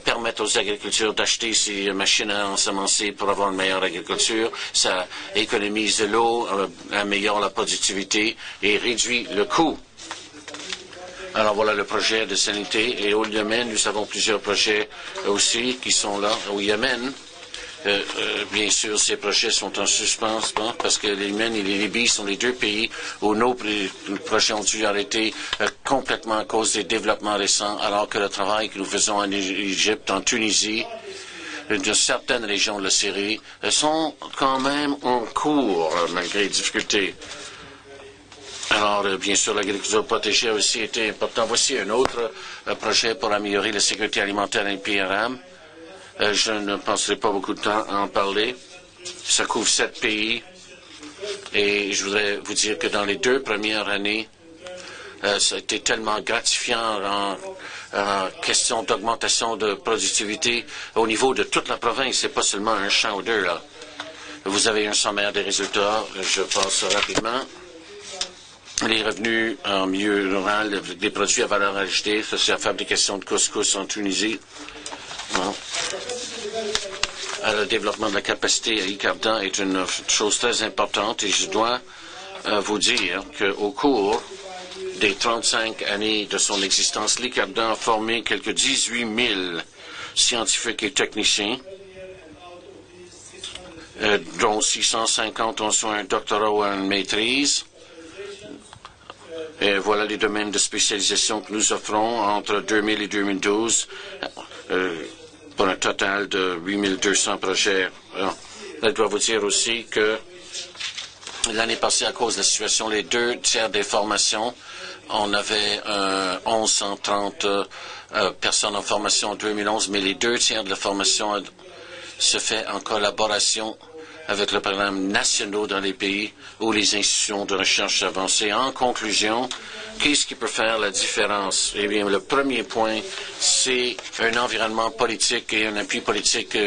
permettre aux agriculteurs d'acheter ces machines à ensemencer pour avoir une meilleure agriculture. Ça économise de l'eau, améliore la productivité et réduit le coût. Alors voilà le projet de sanité. Et au Yémen, nous avons plusieurs projets aussi qui sont là au Yémen. Bien sûr, ces projets sont en suspens parce que le Yémen et la Libye sont les deux pays où nos projets ont dû arrêter complètement à cause des développements récents, alors que le travail que nous faisons en Égypte, en Tunisie, de certaines régions de la Syrie, sont quand même en cours malgré les difficultés. Alors, bien sûr, l'agriculture protégée a aussi été important. Voici un autre projet pour améliorer la sécurité alimentaire dans les pays arabes. Je ne passerai pas beaucoup de temps à en parler. Ça couvre 7 pays. Et je voudrais vous dire que dans les 2 premières années, ça a été tellement gratifiant en question d'augmentation de productivité au niveau de toute la province. C'est pas seulement un champ ou deux, là. Vous avez un sommaire des résultats. Je passe rapidement. Les revenus en milieu rural, des produits à valeur ajoutée, ça c'est la fabrication de couscous en Tunisie. Bon. Le développement de la capacité à Icardan est une chose très importante et je dois vous dire qu'au cours des 35 années de son existence, l'Icardan a formé quelques 18 000 scientifiques et techniciens, dont 650 ont soit un doctorat ou une maîtrise. Et voilà les domaines de spécialisation que nous offrons entre 2000 et 2012. Pour un total de 8200 projets. Je dois vous dire aussi que l'année passée, à cause de la situation, les 2 tiers des formations, on avait 1130 personnes en formation en 2011, mais les 2 tiers de la formation se fait en collaboration avec le programme national dans les pays ou les institutions de recherche avancée. En conclusion, qu'est-ce qui peut faire la différence? Eh bien, le premier point, c'est un environnement politique et un appui politique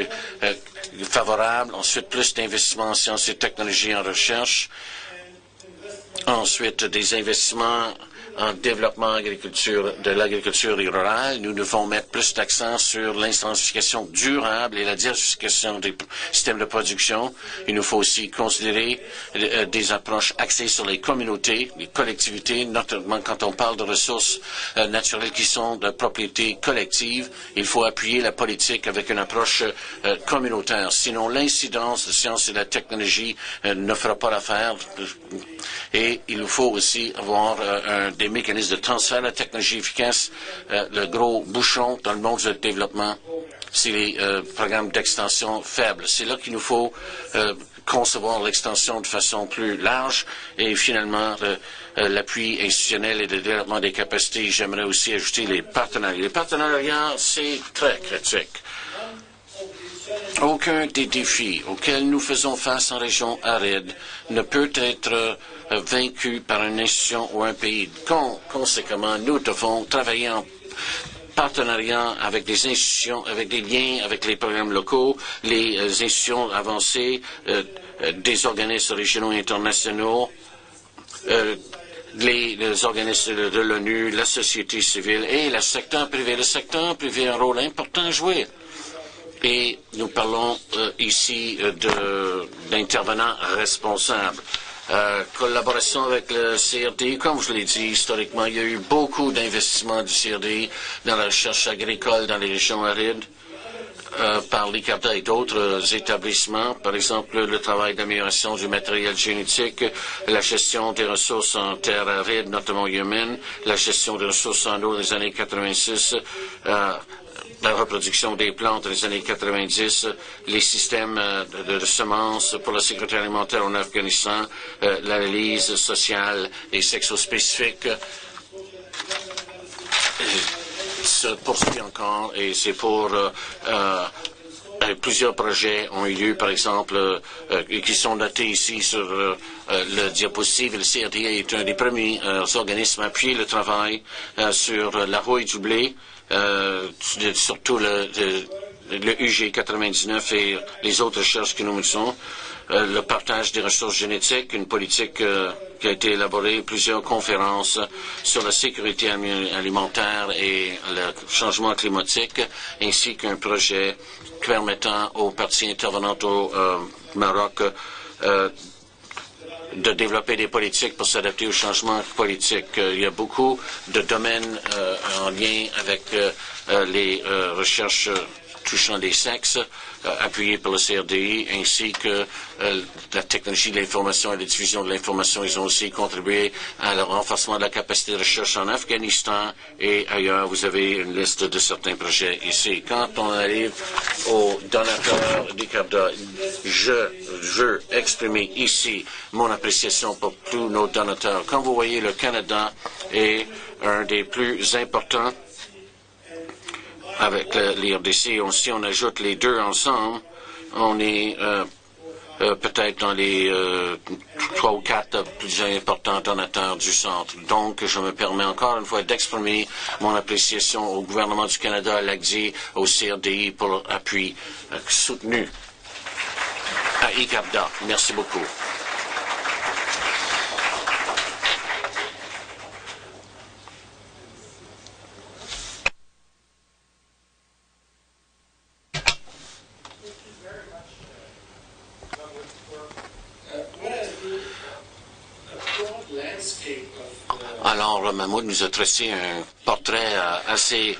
favorable. Ensuite, plus d'investissements en sciences et technologies en recherche. Ensuite, des investissements en développement de l'agriculture rurale. Nous devons mettre plus d'accent sur l'intensification durable et la diversification des systèmes de production. Il nous faut aussi considérer des approches axées sur les communautés, les collectivités, notamment quand on parle de ressources naturelles qui sont de propriété collective. Il faut appuyer la politique avec une approche communautaire. Sinon, l'incidence de sciences et de la technologie ne fera pas l'affaire. Et il nous faut aussi avoir des mécanismes de transfert de la technologie efficace. Le gros bouchon dans le monde du développement, c'est les programmes d'extension faibles. C'est là qu'il nous faut concevoir l'extension de façon plus large et finalement l'appui institutionnel et le développement des capacités. J'aimerais aussi ajouter les partenariats. Les partenariats, c'est très critique. Aucun des défis auxquels nous faisons face en région aride ne peut être vaincu par une institution ou un pays. Conséquemment, nous devons travailler en partenariat avec des institutions, avec des liens avec les programmes locaux, les institutions avancées, des organismes régionaux et internationaux, les organismes de l'ONU, la société civile et le secteur privé. Le secteur privé a un rôle important à jouer. Et nous parlons ici d'intervenants responsables. Collaboration avec le CRDI, comme je l'ai dit, historiquement, il y a eu beaucoup d'investissements du CRDI dans la recherche agricole dans les régions arides par l'ICARDA et d'autres établissements. Par exemple, le travail d'amélioration du matériel génétique, la gestion des ressources en terre aride, notamment humaines, la gestion des ressources en eau dans les années 86, la reproduction des plantes dans les années 90, les systèmes de semences pour la sécurité alimentaire en Afghanistan, l'analyse sociale et sexospécifique se poursuit encore et c'est pour plusieurs projets ont eu lieu, par exemple, qui sont notés ici sur le diapositive. Le CRDA est un des premiers organismes à appuyer le travail sur la rouille du blé, surtout le UG 99 et les autres recherches que nous menons, le partage des ressources génétiques, une politique qui a été élaborée, plusieurs conférences sur la sécurité alimentaire et le changement climatique, ainsi qu'un projet permettant aux parties intervenantes au Maroc de développer des politiques pour s'adapter aux changements politiques. Il y a beaucoup de domaines en lien avec les recherches touchant les sexes, appuyées par le CRDI, ainsi que la technologie de l'information et la diffusion de l'information. Ils ont aussi contribué à le renforcement de la capacité de recherche en Afghanistan et ailleurs. Vous avez une liste de certains projets ici. Quand on arrive aux donateurs d'ICARDA, je veux exprimer ici mon appréciation pour tous nos donateurs. Comme vous voyez, le Canada est un des plus importants avec l'IRDC. Si on ajoute les deux ensemble, on est peut-être dans les 3 ou 4 plus importants donateurs du centre. Donc, je me permets encore une fois d'exprimer mon appréciation au gouvernement du Canada, à l'ACDI, au CRDI pour leur appui soutenu à ICARDA. Merci beaucoup. Alors, Mahmoud nous a tracé un portrait assez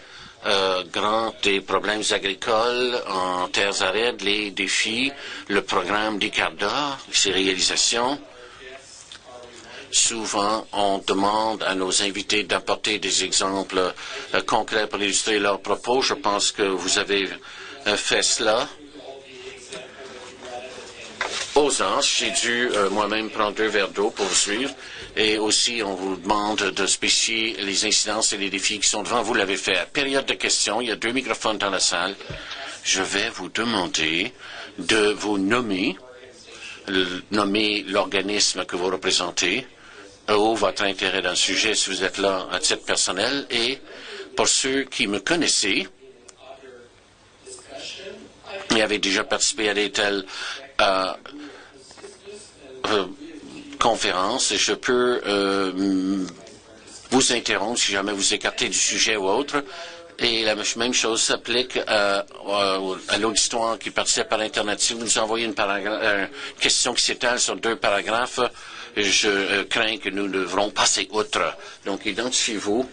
grand des problèmes agricoles en terres arides, les défis, le programme d'ICARDA, ses réalisations. Souvent, on demande à nos invités d'apporter des exemples concrets pour illustrer leurs propos. Je pense que vous avez fait cela. Aux anges, j'ai dû moi-même prendre 2 verres d'eau pour vous suivre. Et aussi, on vous demande de spécifier les incidences et les défis qui sont devant vous. Vous l'avez fait. Période de questions. Il y a 2 microphones dans la salle. Je vais vous demander de vous nommer l'organisme que vous représentez, ou votre intérêt dans le sujet si vous êtes là à titre personnel. Et pour ceux qui me connaissaient, et avaient déjà participé à des telles conférence et je peux vous interrompre si jamais vous écartez du sujet ou autre. Et la même chose s'applique à l'auditoire qui participe à l'Internet. Si vous nous envoyez une question qui s'étale sur 2 paragraphes, je crains que nous devrons passer outre. Donc, identifiez-vous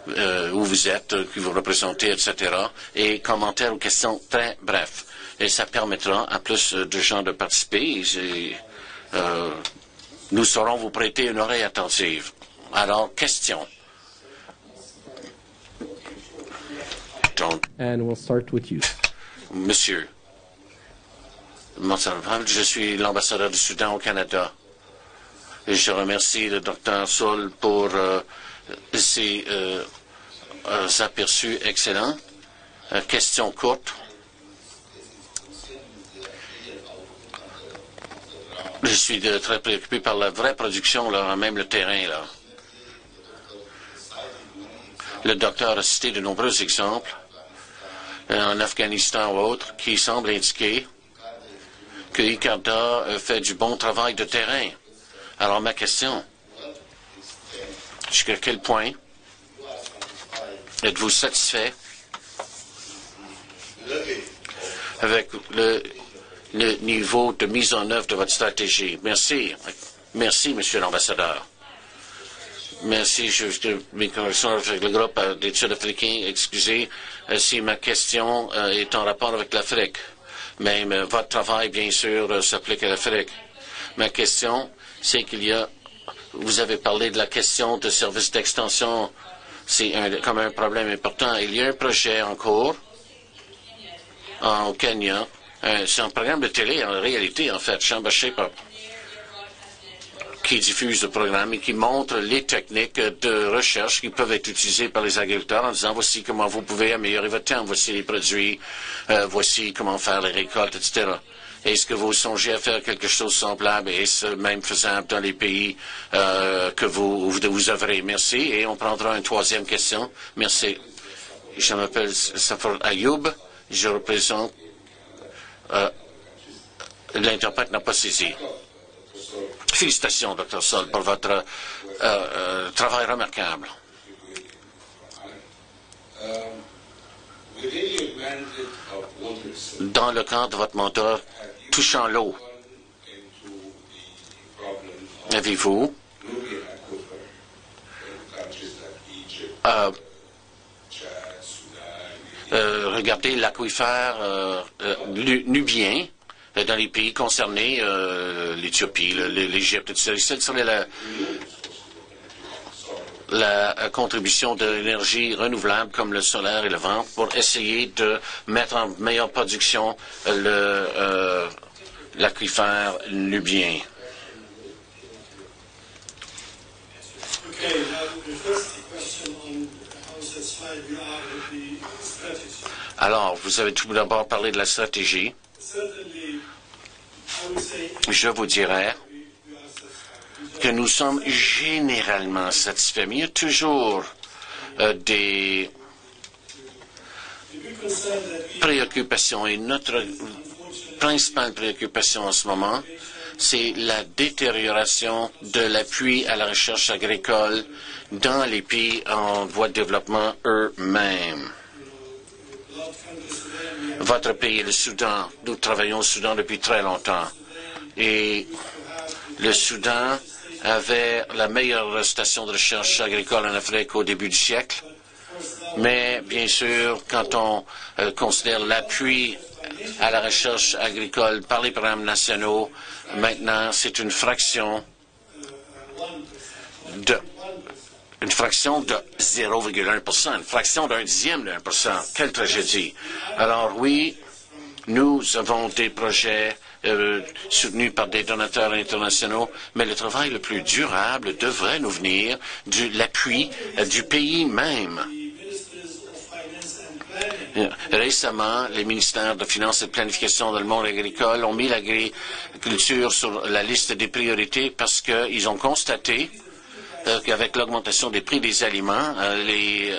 où vous êtes, qui vous représentez, etc. Et commentaires ou questions très brefs. Et ça permettra à plus de gens de participer. Nous saurons vous prêter une oreille attentive. Alors, question. And we'll start with you. Monsieur, je suis l'ambassadeur du Soudan au Canada. Et je remercie le Dr. Soul pour ses aperçus excellents. Question courte. Je suis très préoccupé par la vraie production, là, même le terrain, là. Le docteur a cité de nombreux exemples en Afghanistan ou autres qui semblent indiquer que ICARDA fait du bon travail de terrain. Alors ma question, jusqu'à quel point êtes-vous satisfait avec le niveau de mise en œuvre de votre stratégie? Merci. Merci, Monsieur l'ambassadeur. Merci. Mes corrections avec le groupe d'études africains. Excusez si ma question est en rapport avec l'Afrique. Mais votre travail, bien sûr, s'applique à l'Afrique. Ma question, c'est vous avez parlé de la question de services d'extension. C'est comme un problème important. Il y a un projet en cours au Kenya. C'est un programme de télé, en réalité, en fait, Shamba Shaper, qui diffuse le programme et qui montre les techniques de recherche qui peuvent être utilisées par les agriculteurs en disant voici comment vous pouvez améliorer votre temps, voici les produits, voici comment faire les récoltes, etc. Est-ce que vous songez à faire quelque chose de semblable et même faisable dans les pays que vous œuvrez? Merci. Et on prendra une troisième question. Merci. Je m'appelle Safar Ayoub. Je représente... L'interprète n'a pas saisi. Félicitations, Dr. Sol, pour votre travail remarquable. Dans le cadre de votre mandat touchant l'eau, avez-vous regardé l'aquifère nubien dans les pays concernés, l'Éthiopie, l'Égypte, etc. Quelle serait la contribution de l'énergie renouvelable comme le solaire et le vent pour essayer de mettre en meilleure production l'aquifère nubien? Alors, vous avez tout d'abord parlé de la stratégie. Je vous dirais que nous sommes généralement satisfaits, mais il y a toujours des préoccupations et notre principale préoccupation en ce moment, c'est la détérioration de l'appui à la recherche agricole dans les pays en voie de développement eux-mêmes. Votre pays, le Soudan, nous travaillons au Soudan depuis très longtemps. Et le Soudan avait la meilleure station de recherche agricole en Afrique au début du siècle. Mais, bien sûr, quand on considère l'appui à la recherche agricole par les programmes nationaux, maintenant, c'est une fraction de 0,1%, une fraction d'un dixième de 1%. Quelle tragédie. Alors oui, nous avons des projets soutenus par des donateurs internationaux, mais le travail le plus durable devrait nous venir de l'appui du pays même. Récemment, les ministères de Finances et de Planification dans le monde agricole ont mis l'agriculture sur la liste des priorités parce qu'ils ont constaté qu'avec l'augmentation des prix des aliments, les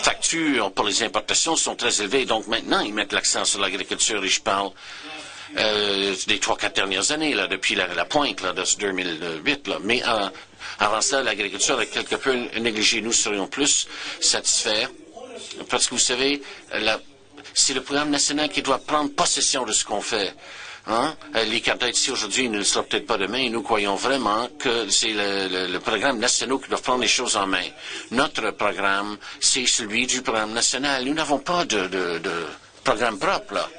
factures pour les importations sont très élevées. Donc maintenant, ils mettent l'accent sur l'agriculture et je parle des 3-4 dernières années, là, depuis la pointe là, de 2008. Là. Mais avant ça, l'agriculture est quelque peu négligée. Nous serions plus satisfaits parce que vous savez, c'est le programme national qui doit prendre possession de ce qu'on fait. Hein? L'ICARDA est ici aujourd'hui, il ne le sera peut-être pas demain, et nous croyons vraiment que c'est le programme national qui doit prendre les choses en main. Notre programme, c'est celui du programme national. Nous n'avons pas de programme propre, là.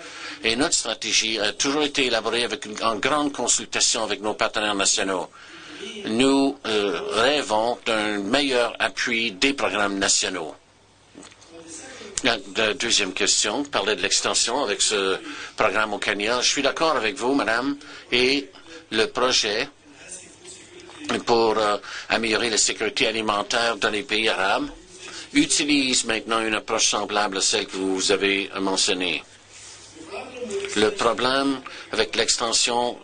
Et notre stratégie a toujours été élaborée en grande consultation avec nos partenaires nationaux. Nous rêvons d'un meilleur appui des programmes nationaux. La deuxième question, parler de l'extension avec ce programme au Kenya. Je suis d'accord avec vous, madame, et le projet pour améliorer la sécurité alimentaire dans les pays arabes utilise maintenant une approche semblable à celle que vous avez mentionnée. Le problème avec l'extension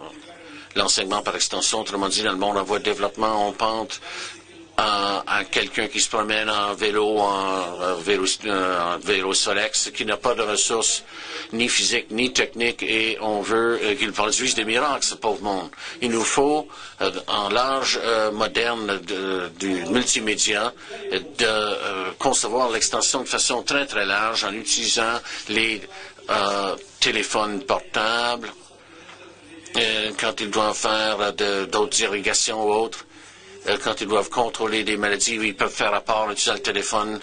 l'enseignement par extension. Autrement dit, dans le monde en voie de développement, on pense à quelqu'un qui se promène en vélo, en vélo Solex, qui n'a pas de ressources ni physiques ni techniques, et on veut qu'il produise des miracles, ce pauvre monde. Il nous faut, en l'âge moderne du multimédia, de concevoir l'extension de façon très très large en utilisant les téléphones portables, quand ils doivent faire d'autres irrigations ou autres. Quand ils doivent contrôler des maladies, ils peuvent faire rapport en utilisant le téléphone.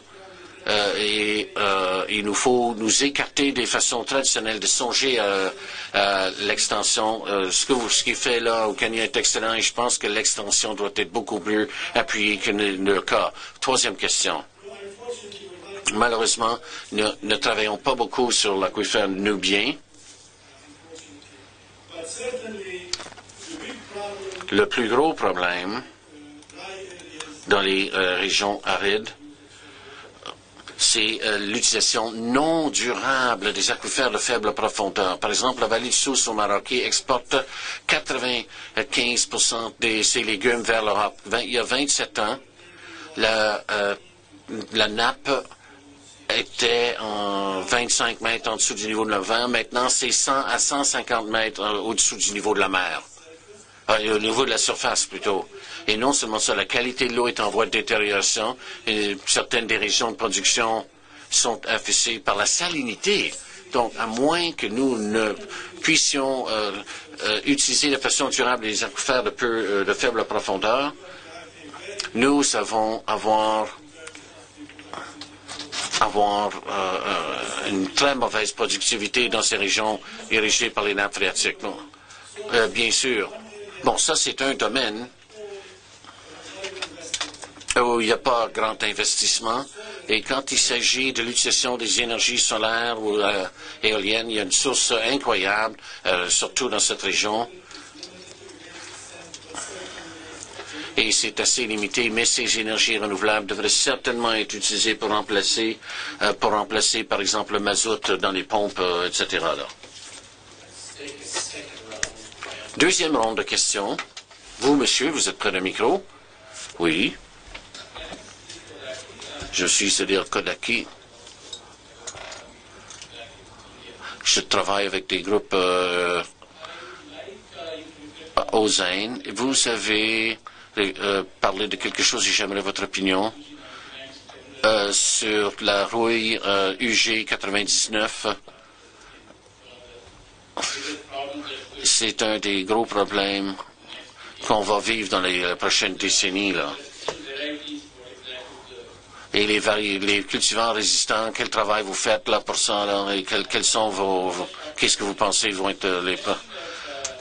Il nous faut nous écarter des façons traditionnelles de songer à l'extension. Ce qui est fait là au Kenya est excellent, et je pense que l'extension doit être beaucoup plus appuyée que le cas. Troisième question. Malheureusement, ne travaillons pas beaucoup sur l'aquifère nubien. Le plus gros problème dans les régions arides, c'est l'utilisation non durable des aquifères de faible profondeur. Par exemple, la vallée de Sousse au Maroc exporte 95% de ses légumes vers l'Europe. Il y a 27 ans, la nappe était en 25 mètres en dessous du niveau de la mer. Maintenant, c'est 100 à 150 mètres au-dessous du niveau de la mer. Au niveau de la surface, plutôt. Et non seulement ça, la qualité de l'eau est en voie de détérioration, et certaines des régions de production sont affaissées par la salinité. Donc, à moins que nous ne puissions utiliser de façon durable les aquifères de faible profondeur, nous savons avoir une très mauvaise productivité dans ces régions érigées par les nappes phréatiques. Bien sûr. Bon, ça, c'est un domaine où il n'y a pas grand investissement. Et quand il s'agit de l'utilisation des énergies solaires ou éoliennes, il y a une source incroyable, surtout dans cette région. Et c'est assez limité, mais ces énergies renouvelables devraient certainement être utilisées pour remplacer, par exemple, le mazout dans les pompes, etc. Là. Deuxième ronde de questions. Vous, monsieur, vous êtes près d'un micro? Oui. Je suis Sadir Kodaki. Je travaille avec des groupes aux Indes. Vous avez parlé de quelque chose et j'aimerais votre opinion sur la rouille UG 99. C'est un des gros problèmes qu'on va vivre dans les prochaines décennies, là. Et les cultivars résistants, quel travail vous faites là pour ça, là, et quels sont qu'est-ce que vous pensez vont être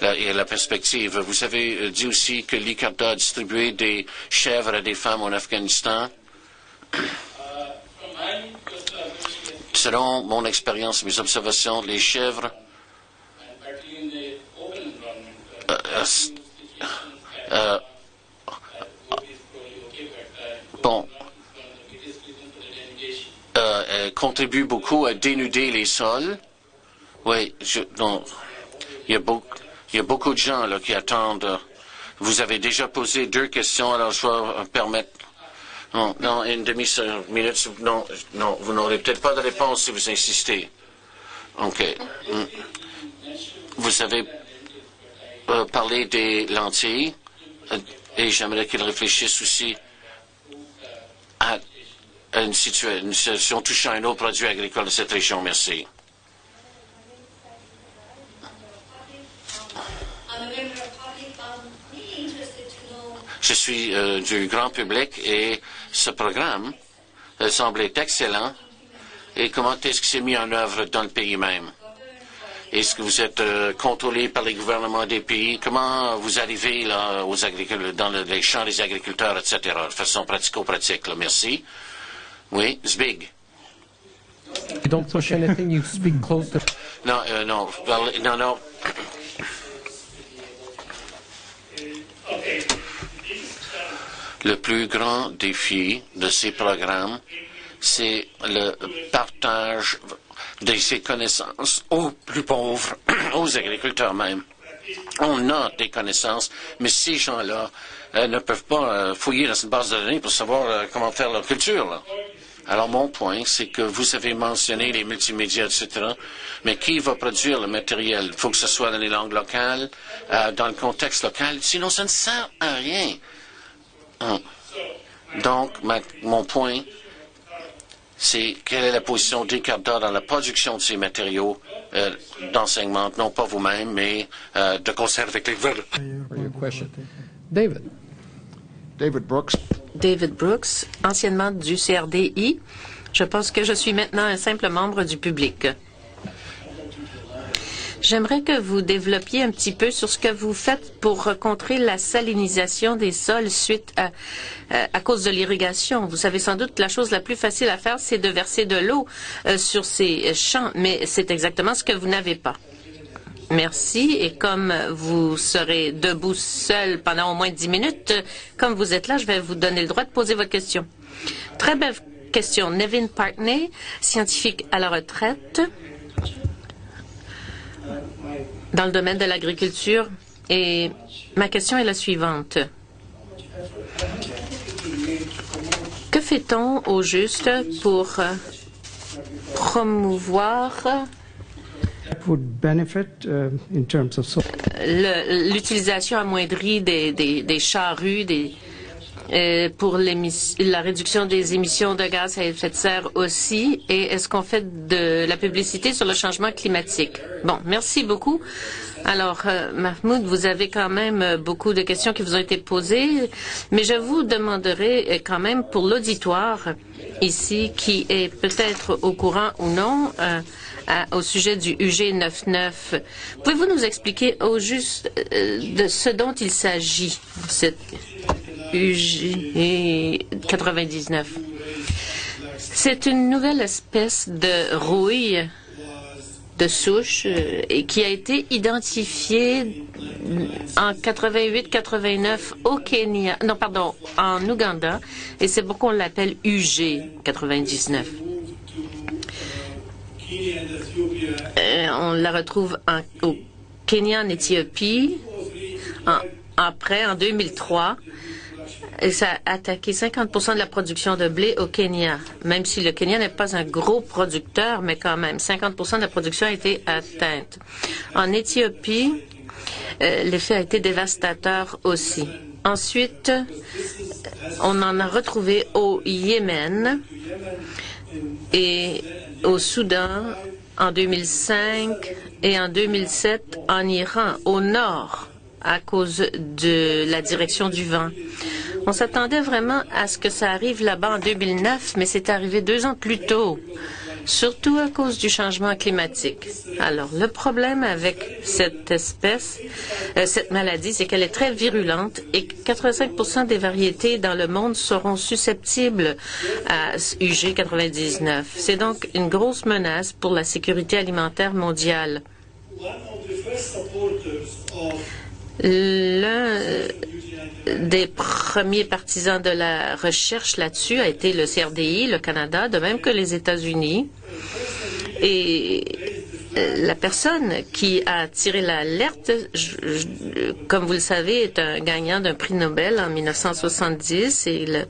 la perspective? Vous avez dit aussi que l'ICARDA a distribué des chèvres à des femmes en Afghanistan. Selon mon expérience, mes observations, les chèvres contribuent beaucoup à dénuder les sols. Oui, il y a beaucoup de gens là qui attendent. Vous avez déjà posé 2 questions, alors je vais permettre. Non, une demi-minute. Non, vous n'aurez peut-être pas de réponse si vous insistez. OK. Vous avez parlé des lentilles et j'aimerais qu'ils réfléchissent aussi à une situation touchant un autre produit agricole de cette région. Merci. Je suis du grand public et ce programme semble être excellent. Et comment est-ce que c'est mis en œuvre dans le pays même? Est-ce que vous êtes contrôlé par les gouvernements des pays? Comment vous arrivez là, dans les champs des agriculteurs, etc., de façon pratico-pratique? Merci. Oui, Zbig. Don't push anything, you speak closer. Non. Le plus grand défi de ces programmes, c'est le partage de ces connaissances aux plus pauvres, aux agriculteurs même. On a des connaissances, mais ces gens-là ne peuvent pas fouiller dans cette base de données pour savoir comment faire leur culture, là. Alors, mon point, c'est que vous avez mentionné les multimédias, etc., mais qui va produire le matériel? Il faut que ce soit dans les langues locales, dans le contexte local, sinon ça ne sert à rien. Donc, mon point, c'est quelle est la position d'Icarda dans la production de ces matériaux d'enseignement, non pas vous-même, mais de concert avec les gouvernements. David. David Brooks, anciennement du CRDI. Je pense que je suis maintenant un simple membre du public. J'aimerais que vous développiez un petit peu sur ce que vous faites pour contrer la salinisation des sols suite à cause de l'irrigation. Vous savez sans doute que la chose la plus facile à faire, c'est de verser de l'eau sur ces champs, mais c'est exactement ce que vous n'avez pas. Merci. Et comme vous serez debout seul pendant au moins 10 minutes, comme vous êtes là, je vais vous donner le droit de poser votre question. Très belle question. Nevin Partney, scientifique à la retraite dans le domaine de l'agriculture. Et ma question est la suivante. Que fait-on au juste pour promouvoir l'utilisation amoindrie des charrues, pour la réduction des émissions de gaz à effet de serre aussi, et est-ce qu'on fait de la publicité sur le changement climatique? Bon, merci beaucoup. Alors, Mahmoud, vous avez quand même beaucoup de questions qui vous ont été posées, mais je vous demanderai quand même pour l'auditoire ici, qui est peut-être au courant ou non, au sujet du UG 99. Pouvez-vous nous expliquer au juste de ce dont il s'agit, cette UG 99? C'est une nouvelle espèce de rouille de souche et qui a été identifiée en 88-89 au Kenya, non pardon, en Ouganda, et c'est pourquoi on l'appelle UG 99. On la retrouve au Kenya, en Éthiopie, en 2003. Et ça a attaqué 50% de la production de blé au Kenya. Même si le Kenya n'est pas un gros producteur, mais quand même, 50% de la production a été atteinte. En Éthiopie, l'effet a été dévastateur aussi. Ensuite, on en a retrouvé au Yémen et au Soudan en 2005 et en 2007 en Iran, au nord, à cause de la direction du vent. On s'attendait vraiment à ce que ça arrive là-bas en 2009, mais c'est arrivé 2 ans plus tôt, surtout à cause du changement climatique. Alors, le problème avec cette espèce, cette maladie, c'est qu'elle est très virulente et 85% des variétés dans le monde seront susceptibles à UG 99. C'est donc une grosse menace pour la sécurité alimentaire mondiale. L'un des premiers partisans de la recherche là-dessus a été le CRDI, le Canada, de même que les États-Unis. Et la personne qui a tiré l'alerte, comme vous le savez, est un gagnant d'un prix Nobel en 1970 et le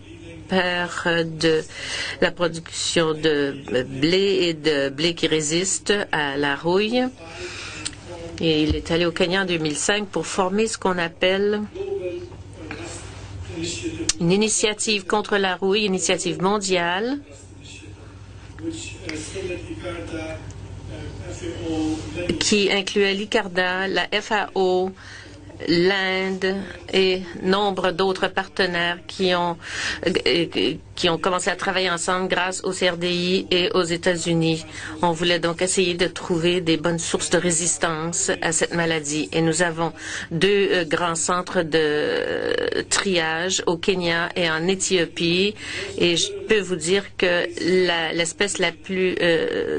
père de la production de blé et de blé qui résiste à la rouille. Et il est allé au Kenya en 2005 pour former ce qu'on appelle une initiative contre la rouille, initiative mondiale, qui incluait l'ICARDA, la FAO, l'Inde et nombre d'autres partenaires qui ont commencé à travailler ensemble grâce au CRDI et aux États-Unis. On voulait donc essayer de trouver des bonnes sources de résistance à cette maladie. Et nous avons 2 grands centres de triage au Kenya et en Éthiopie. Et je peux vous dire que l'espèce la plus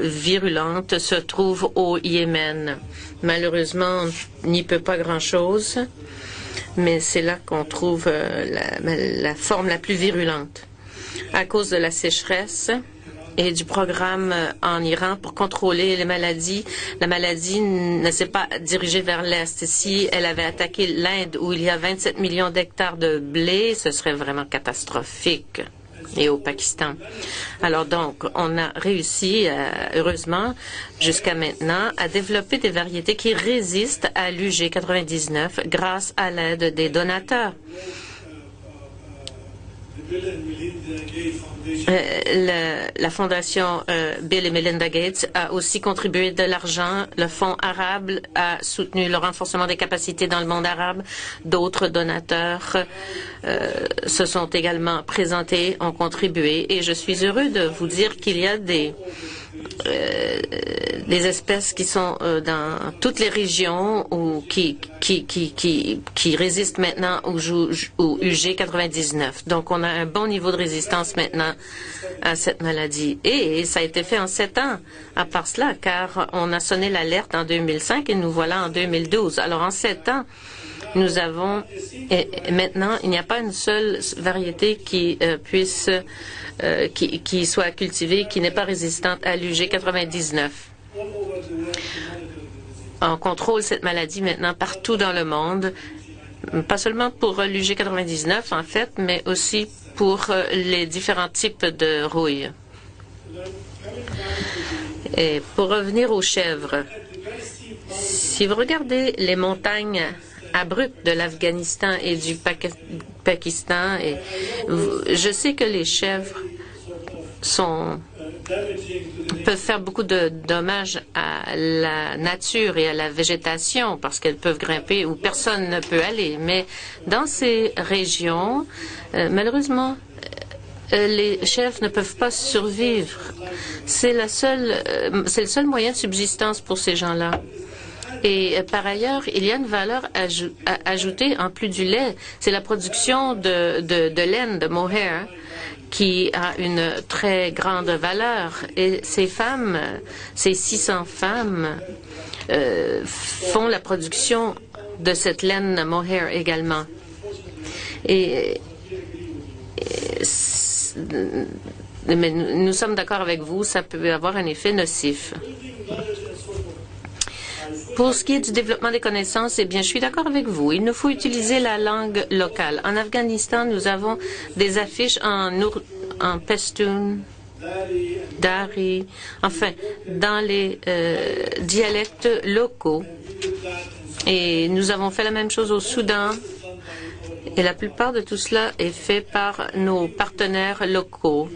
virulente se trouve au Yémen. Malheureusement, on n'y peut pas grand-chose, mais c'est là qu'on trouve la forme la plus virulente. À cause de la sécheresse, et du programme en Iran pour contrôler les maladies. La maladie ne s'est pas dirigée vers l'Est. Si elle avait attaqué l'Inde, où il y a 27 millions d'hectares de blé, ce serait vraiment catastrophique. Et au Pakistan. Alors donc, on a réussi, heureusement, jusqu'à maintenant, à développer des variétés qui résistent à l'UG 99 grâce à l'aide des donateurs. La fondation Bill et Melinda Gates a aussi contribué de l'argent. Le Fonds arabe a soutenu le renforcement des capacités dans le monde arabe. D'autres donateurs se sont également présentés, ont contribué. Et je suis heureux de vous dire qu'il y a des espèces qui sont dans toutes les régions ou qui résistent maintenant au UG 99. Donc, on a un bon niveau de résistance maintenant à cette maladie. Et ça a été fait en 7 ans, à part cela, car on a sonné l'alerte en 2005 et nous voilà en 2012. Alors, en 7 ans, nous avons, et maintenant, il n'y a pas une seule variété qui puisse qui soit cultivée, qui n'est pas résistante à l'UG 99. On contrôle cette maladie maintenant partout dans le monde, pas seulement pour l'UG 99 en fait, mais aussi pour les différents types de rouille. Et pour revenir aux chèvres, si vous regardez les montagnes abruptes de l'Afghanistan et du Pakistan, et je sais que les chèvres peuvent faire beaucoup de dommages à la nature et à la végétation parce qu'elles peuvent grimper où personne ne peut aller. Mais dans ces régions, malheureusement, les chèvres ne peuvent pas survivre. C'est le seul moyen de subsistance pour ces gens-là. Et par ailleurs, il y a une valeur ajoutée en plus du lait. C'est la production de laine, de mohair, qui a une très grande valeur. Et ces femmes, ces 600 femmes, font la production de cette laine mohair également. Mais nous sommes d'accord avec vous, ça peut avoir un effet nocif. Pour ce qui est du développement des connaissances, eh bien, je suis d'accord avec vous. Il nous faut utiliser la langue locale. En Afghanistan, nous avons des affiches en Pashtun, Dari, enfin, dans les dialectes locaux. Et nous avons fait la même chose au Soudan. Et la plupart de tout cela est fait par nos partenaires locaux.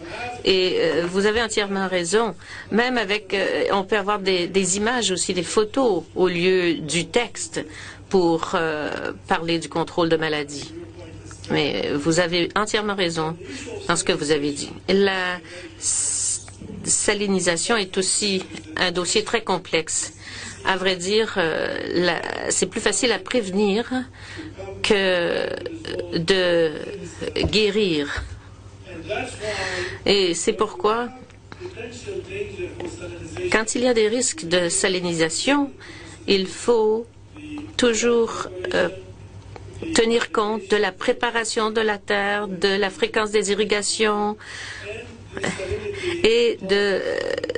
Et vous avez entièrement raison. Même avec, on peut avoir des images aussi, des photos au lieu du texte pour parler du contrôle de maladies. Mais vous avez entièrement raison dans ce que vous avez dit. La salinisation est aussi un dossier très complexe. À vrai dire, c'est plus facile à prévenir que de guérir. Et c'est pourquoi, quand il y a des risques de salinisation, il faut toujours tenir compte de la préparation de la terre, de la fréquence des irrigations et de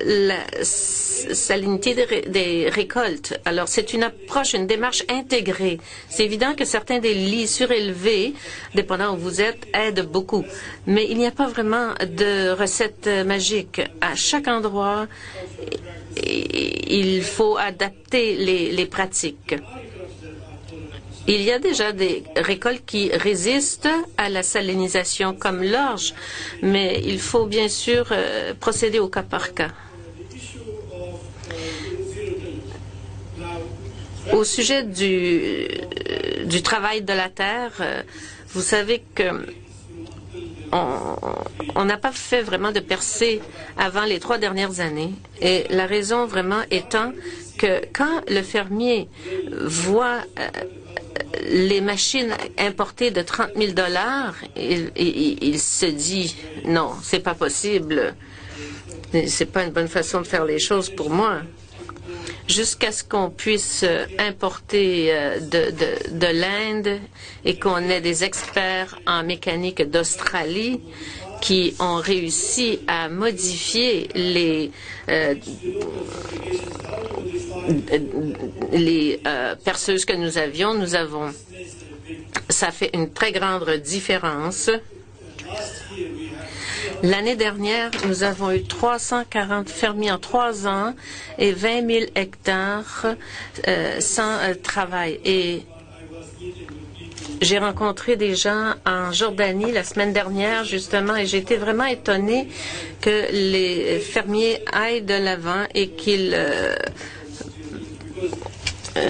la salinité des récoltes. Alors, c'est une approche, une démarche intégrée. C'est évident que certains des lits surélevés, dépendant où vous êtes, aident beaucoup. Mais il n'y a pas vraiment de recette magique. À chaque endroit, il faut adapter les pratiques. Il y a déjà des récoltes qui résistent à la salinisation comme l'orge, mais il faut bien sûr procéder au cas par cas. Au sujet du travail de la terre, vous savez que on n'a pas fait vraiment de percée avant les 3 dernières années. Et la raison vraiment étant que quand le fermier voit les machines importées de 30 000 $, il se dit non, c'est pas possible. C'est pas une bonne façon de faire les choses pour moi. Jusqu'à ce qu'on puisse importer de l'Inde et qu'on ait des experts en mécanique d'Australie qui ont réussi à modifier les perceuses que nous avions. Ça fait une très grande différence. L'année dernière, nous avons eu 340 fermiers en 3 ans et 20 000 hectares sans travail. Et j'ai rencontré des gens en Jordanie la semaine dernière, justement, et j'ai été vraiment étonnée que les fermiers aillent de l'avant et qu'ils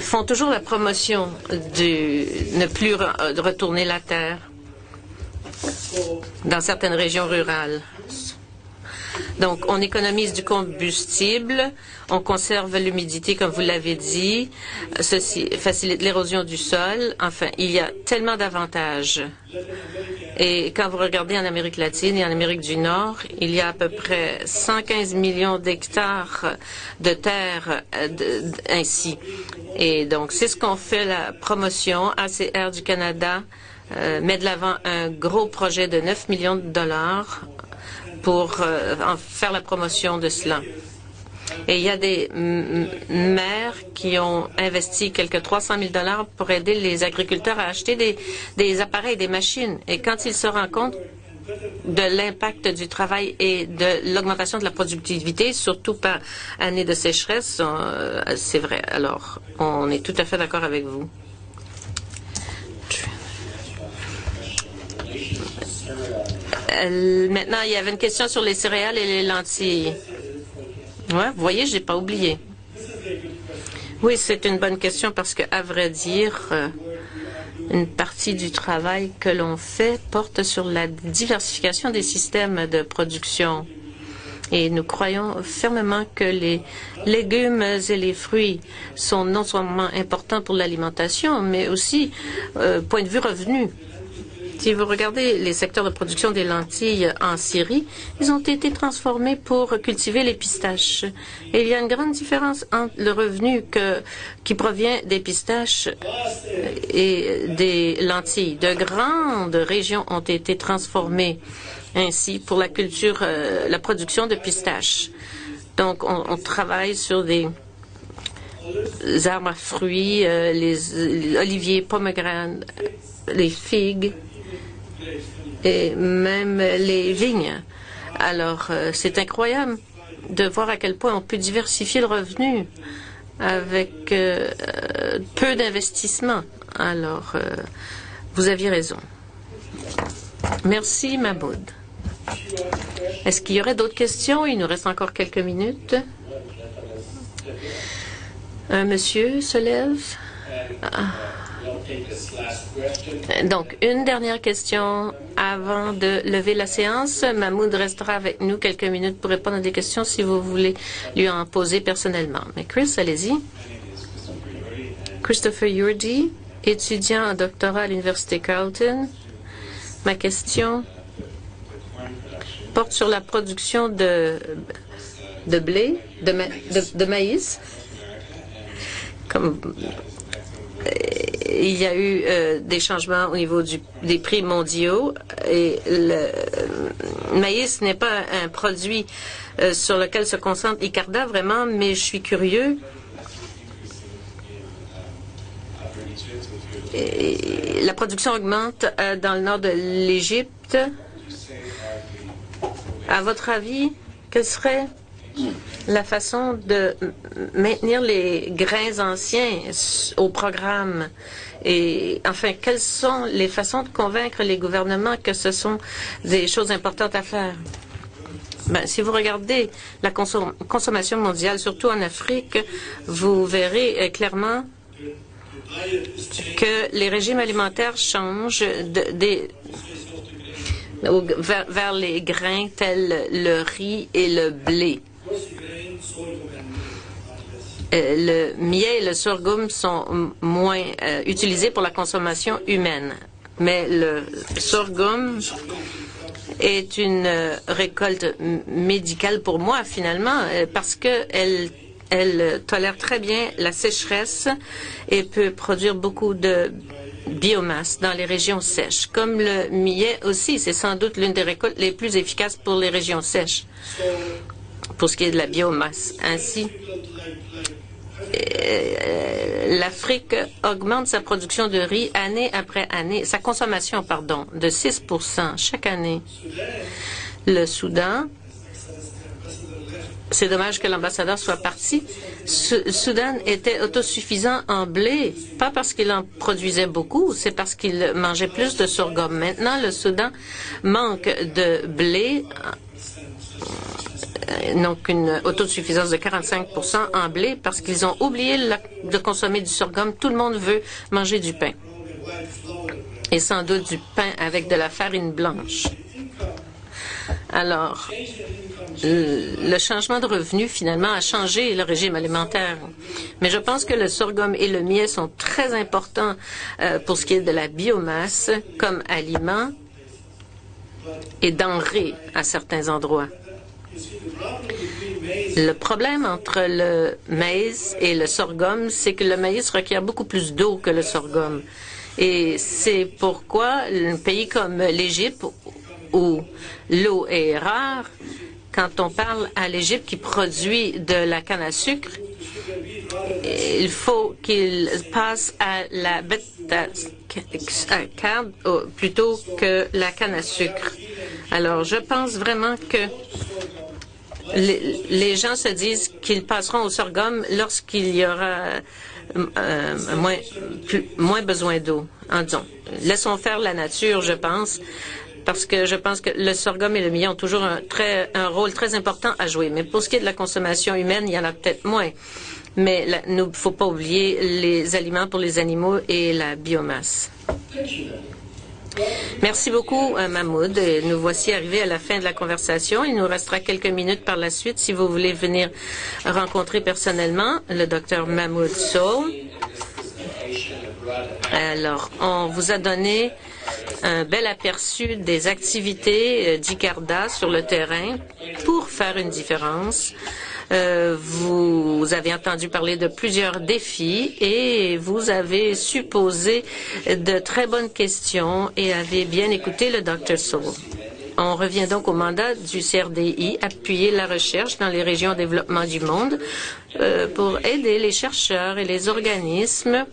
font toujours la promotion de ne plus retourner la terre dans certaines régions rurales. Donc, on économise du combustible, on conserve l'humidité, comme vous l'avez dit, ceci facilite l'érosion du sol. Enfin, il y a tellement d'avantages. Et quand vous regardez en Amérique latine et en Amérique du Nord, il y a à peu près 115 millions d'hectares de terre ainsi. Et donc, c'est ce qu'on fait la promotion. ACR du Canada met de l'avant un gros projet de 9 millions de dollars pour en faire la promotion de cela. Et il y a des maires qui ont investi quelques 300 000 dollars pour aider les agriculteurs à acheter des appareils, des machines. Et quand ils se rendent compte de l'impact du travail et de l'augmentation de la productivité, surtout par année de sécheresse, c'est vrai. Alors, on est tout à fait d'accord avec vous. Maintenant, il y avait une question sur les céréales et les lentilles. Ouais, vous voyez, je n'ai pas oublié. Oui, c'est une bonne question parce que, à vrai dire, une partie du travail que l'on fait porte sur la diversification des systèmes de production. Et nous croyons fermement que les légumes et les fruits sont non seulement importants pour l'alimentation, mais aussi, point de vue revenu. Si vous regardez les secteurs de production des lentilles en Syrie, ils ont été transformés pour cultiver les pistaches. Et il y a une grande différence entre le revenu qui provient des pistaches et des lentilles. De grandes régions ont été transformées ainsi pour la culture, la production de pistaches. Donc, on travaille sur des arbres à fruits, les oliviers, pomegranates, les figues et même les vignes. Alors, c'est incroyable de voir à quel point on peut diversifier le revenu avec peu d'investissement. Alors, vous aviez raison. Merci, Mahmoud. Est-ce qu'il y aurait d'autres questions? Il nous reste encore quelques minutes. Un monsieur se lève. Donc, une dernière question avant de lever la séance. Mahmoud restera avec nous quelques minutes pour répondre à des questions si vous voulez lui en poser personnellement. Mais Chris, allez-y. Christopher Yurdi, étudiant en doctorat à l'Université Carleton. Ma question porte sur la production de blé, de maïs. Comme il y a eu des changements au niveau des prix mondiaux et le maïs n'est pas un produit sur lequel se concentre ICARDA vraiment, mais je suis curieux. Et la production augmente dans le nord de l'Égypte. À votre avis, quelle serait la façon de maintenir les grains anciens au programme? Et enfin, quelles sont les façons de convaincre les gouvernements que ce sont des choses importantes à faire? Ben, si vous regardez la consommation mondiale, surtout en Afrique, vous verrez clairement que les régimes alimentaires changent vers les grains tels le riz et le blé. Le millet et le sorghum sont moins utilisés pour la consommation humaine. Mais le sorghum est une récolte médicale pour moi, finalement, parce qu'elle tolère très bien la sécheresse et peut produire beaucoup de biomasse dans les régions sèches. Comme le millet aussi, c'est sans doute l'une des récoltes les plus efficaces pour les régions sèches, pour ce qui est de la biomasse. Ainsi, l'Afrique augmente sa production de riz année après année, sa consommation, pardon, de 6% chaque année. Le Soudan, c'est dommage que l'ambassadeur soit parti. Le Soudan était autosuffisant en blé, pas parce qu'il en produisait beaucoup, c'est parce qu'il mangeait plus de sorgho. Maintenant, le Soudan manque de blé, donc une autosuffisance de 45% en blé, parce qu'ils ont oublié de consommer du sorgho. Tout le monde veut manger du pain, et sans doute du pain avec de la farine blanche. Alors, le changement de revenu, finalement, a changé le régime alimentaire. Mais je pense que le sorgho et le millet sont très importants pour ce qui est de la biomasse comme aliment et denrées à certains endroits. Le problème entre le maïs et le sorgho, c'est que le maïs requiert beaucoup plus d'eau que le sorgho. Et c'est pourquoi un pays comme l'Égypte, où l'eau est rare, quand on parle à l'Égypte qui produit de la canne à sucre, il faut qu'il passe à la bêta-carbe plutôt que la canne à sucre. Alors, je pense vraiment que les gens se disent qu'ils passeront au sorgho lorsqu'il y aura moins besoin d'eau. Laissons faire la nature, je pense, parce que je pense que le sorgho et le millet ont toujours un rôle très important à jouer. Mais pour ce qui est de la consommation humaine, il y en a peut-être moins. Mais il ne faut pas oublier les aliments pour les animaux et la biomasse. Merci beaucoup, Mahmoud. Et nous voici arrivés à la fin de la conversation. Il nous restera quelques minutes par la suite si vous voulez venir rencontrer personnellement le Dr Mahmoud Sow. Alors, on vous a donné un bel aperçu des activités d'ICARDA sur le terrain pour faire une différence. Vous avez entendu parler de plusieurs défis et vous avez su poser de très bonnes questions et avez bien écouté le Dr Sow. On revient donc au mandat du CRDI, appuyer la recherche dans les régions en développement du monde pour aider les chercheurs et les organismes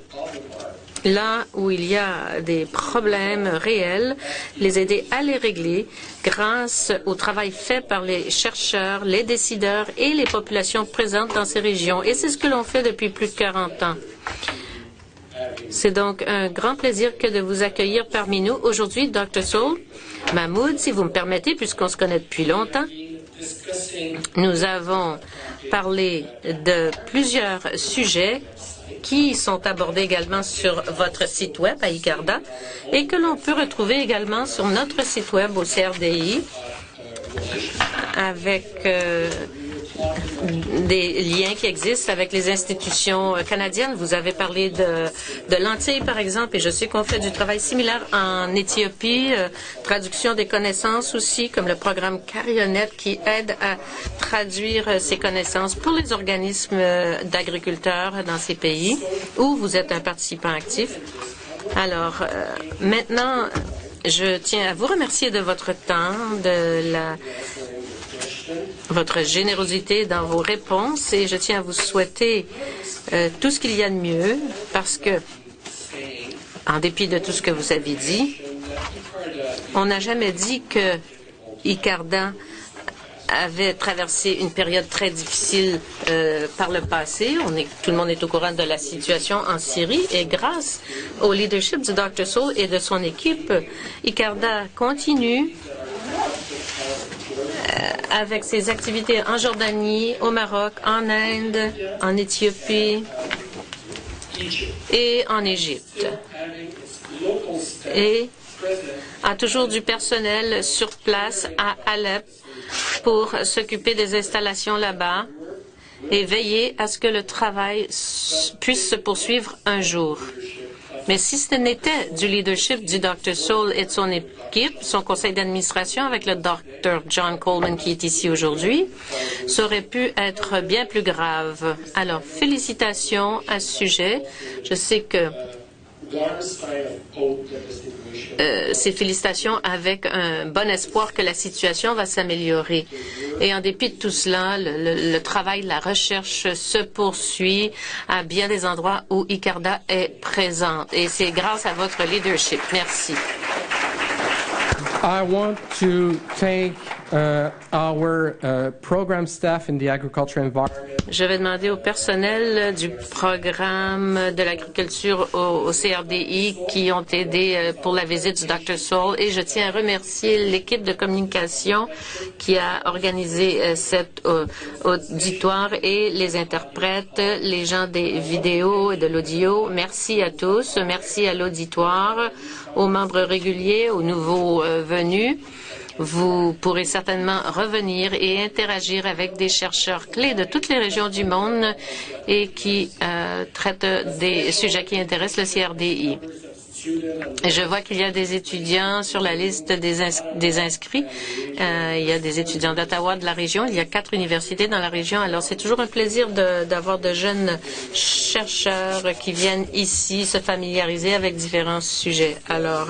là où il y a des problèmes réels, les aider à les régler grâce au travail fait par les chercheurs, les décideurs et les populations présentes dans ces régions. Et c'est ce que l'on fait depuis plus de 40 ans. C'est donc un grand plaisir que de vous accueillir parmi nous aujourd'hui, Dr. Sow. Mahmoud, si vous me permettez, puisqu'on se connaît depuis longtemps, nous avons parlé de plusieurs sujets qui sont abordés également sur votre site web à ICARDA et que l'on peut retrouver également sur notre site web au CRDI avec des liens qui existent avec les institutions canadiennes. Vous avez parlé de lentilles, par exemple, et je sais qu'on fait du travail similaire en Éthiopie, traduction des connaissances aussi, comme le programme Carionet qui aide à traduire ces connaissances pour les organismes d'agriculteurs dans ces pays où vous êtes un participant actif. Alors, maintenant, je tiens à vous remercier de votre temps, de votre générosité dans vos réponses et je tiens à vous souhaiter tout ce qu'il y a de mieux parce que, en dépit de tout ce que vous avez dit, on n'a jamais dit que ICARDA avait traversé une période très difficile par le passé. Tout le monde est au courant de la situation en Syrie et grâce au leadership du Dr. Sow et de son équipe, ICARDA continue avec ses activités en Jordanie, au Maroc, en Inde, en Éthiopie et en Égypte. Et a toujours du personnel sur place à Alep pour s'occuper des installations là-bas et veiller à ce que le travail puisse se poursuivre un jour. Mais si ce n'était du leadership du Dr. Sow et de son équipe, son conseil d'administration avec le Dr. John Coleman qui est ici aujourd'hui, ça aurait pu être bien plus grave. Alors, félicitations à ce sujet. Je sais que ces félicitations avec un bon espoir que la situation va s'améliorer. Et en dépit de tout cela, le travail de la recherche se poursuit à bien des endroits où ICARDA est présente. Et c'est grâce à votre leadership. Merci. I want to thank our program staff in the agriculture environment. Je vais demander au personnel du programme de l'agriculture au CRDI qui ont aidé pour la visite du Dr. Saul et je tiens à remercier l'équipe de communication qui a organisé cet auditoire et les interprètes, les gens des vidéos et de l'audio. Merci à tous. Merci à l'auditoire, aux membres réguliers, aux nouveaux venus. Vous pourrez certainement revenir et interagir avec des chercheurs clés de toutes les régions du monde et qui traitent des sujets qui intéressent le CRDI. Je vois qu'il y a des étudiants sur la liste des inscrits. Il y a des étudiants d'Ottawa, de la région. Il y a 4 universités dans la région. Alors, c'est toujours un plaisir d'avoir de jeunes chercheurs qui viennent ici se familiariser avec différents sujets. Alors,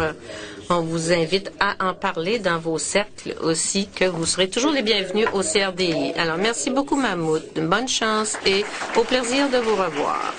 on vous invite à en parler dans vos cercles aussi, que vous serez toujours les bienvenus au CRDI. Alors, merci beaucoup, Mahmoud. Bonne chance et au plaisir de vous revoir.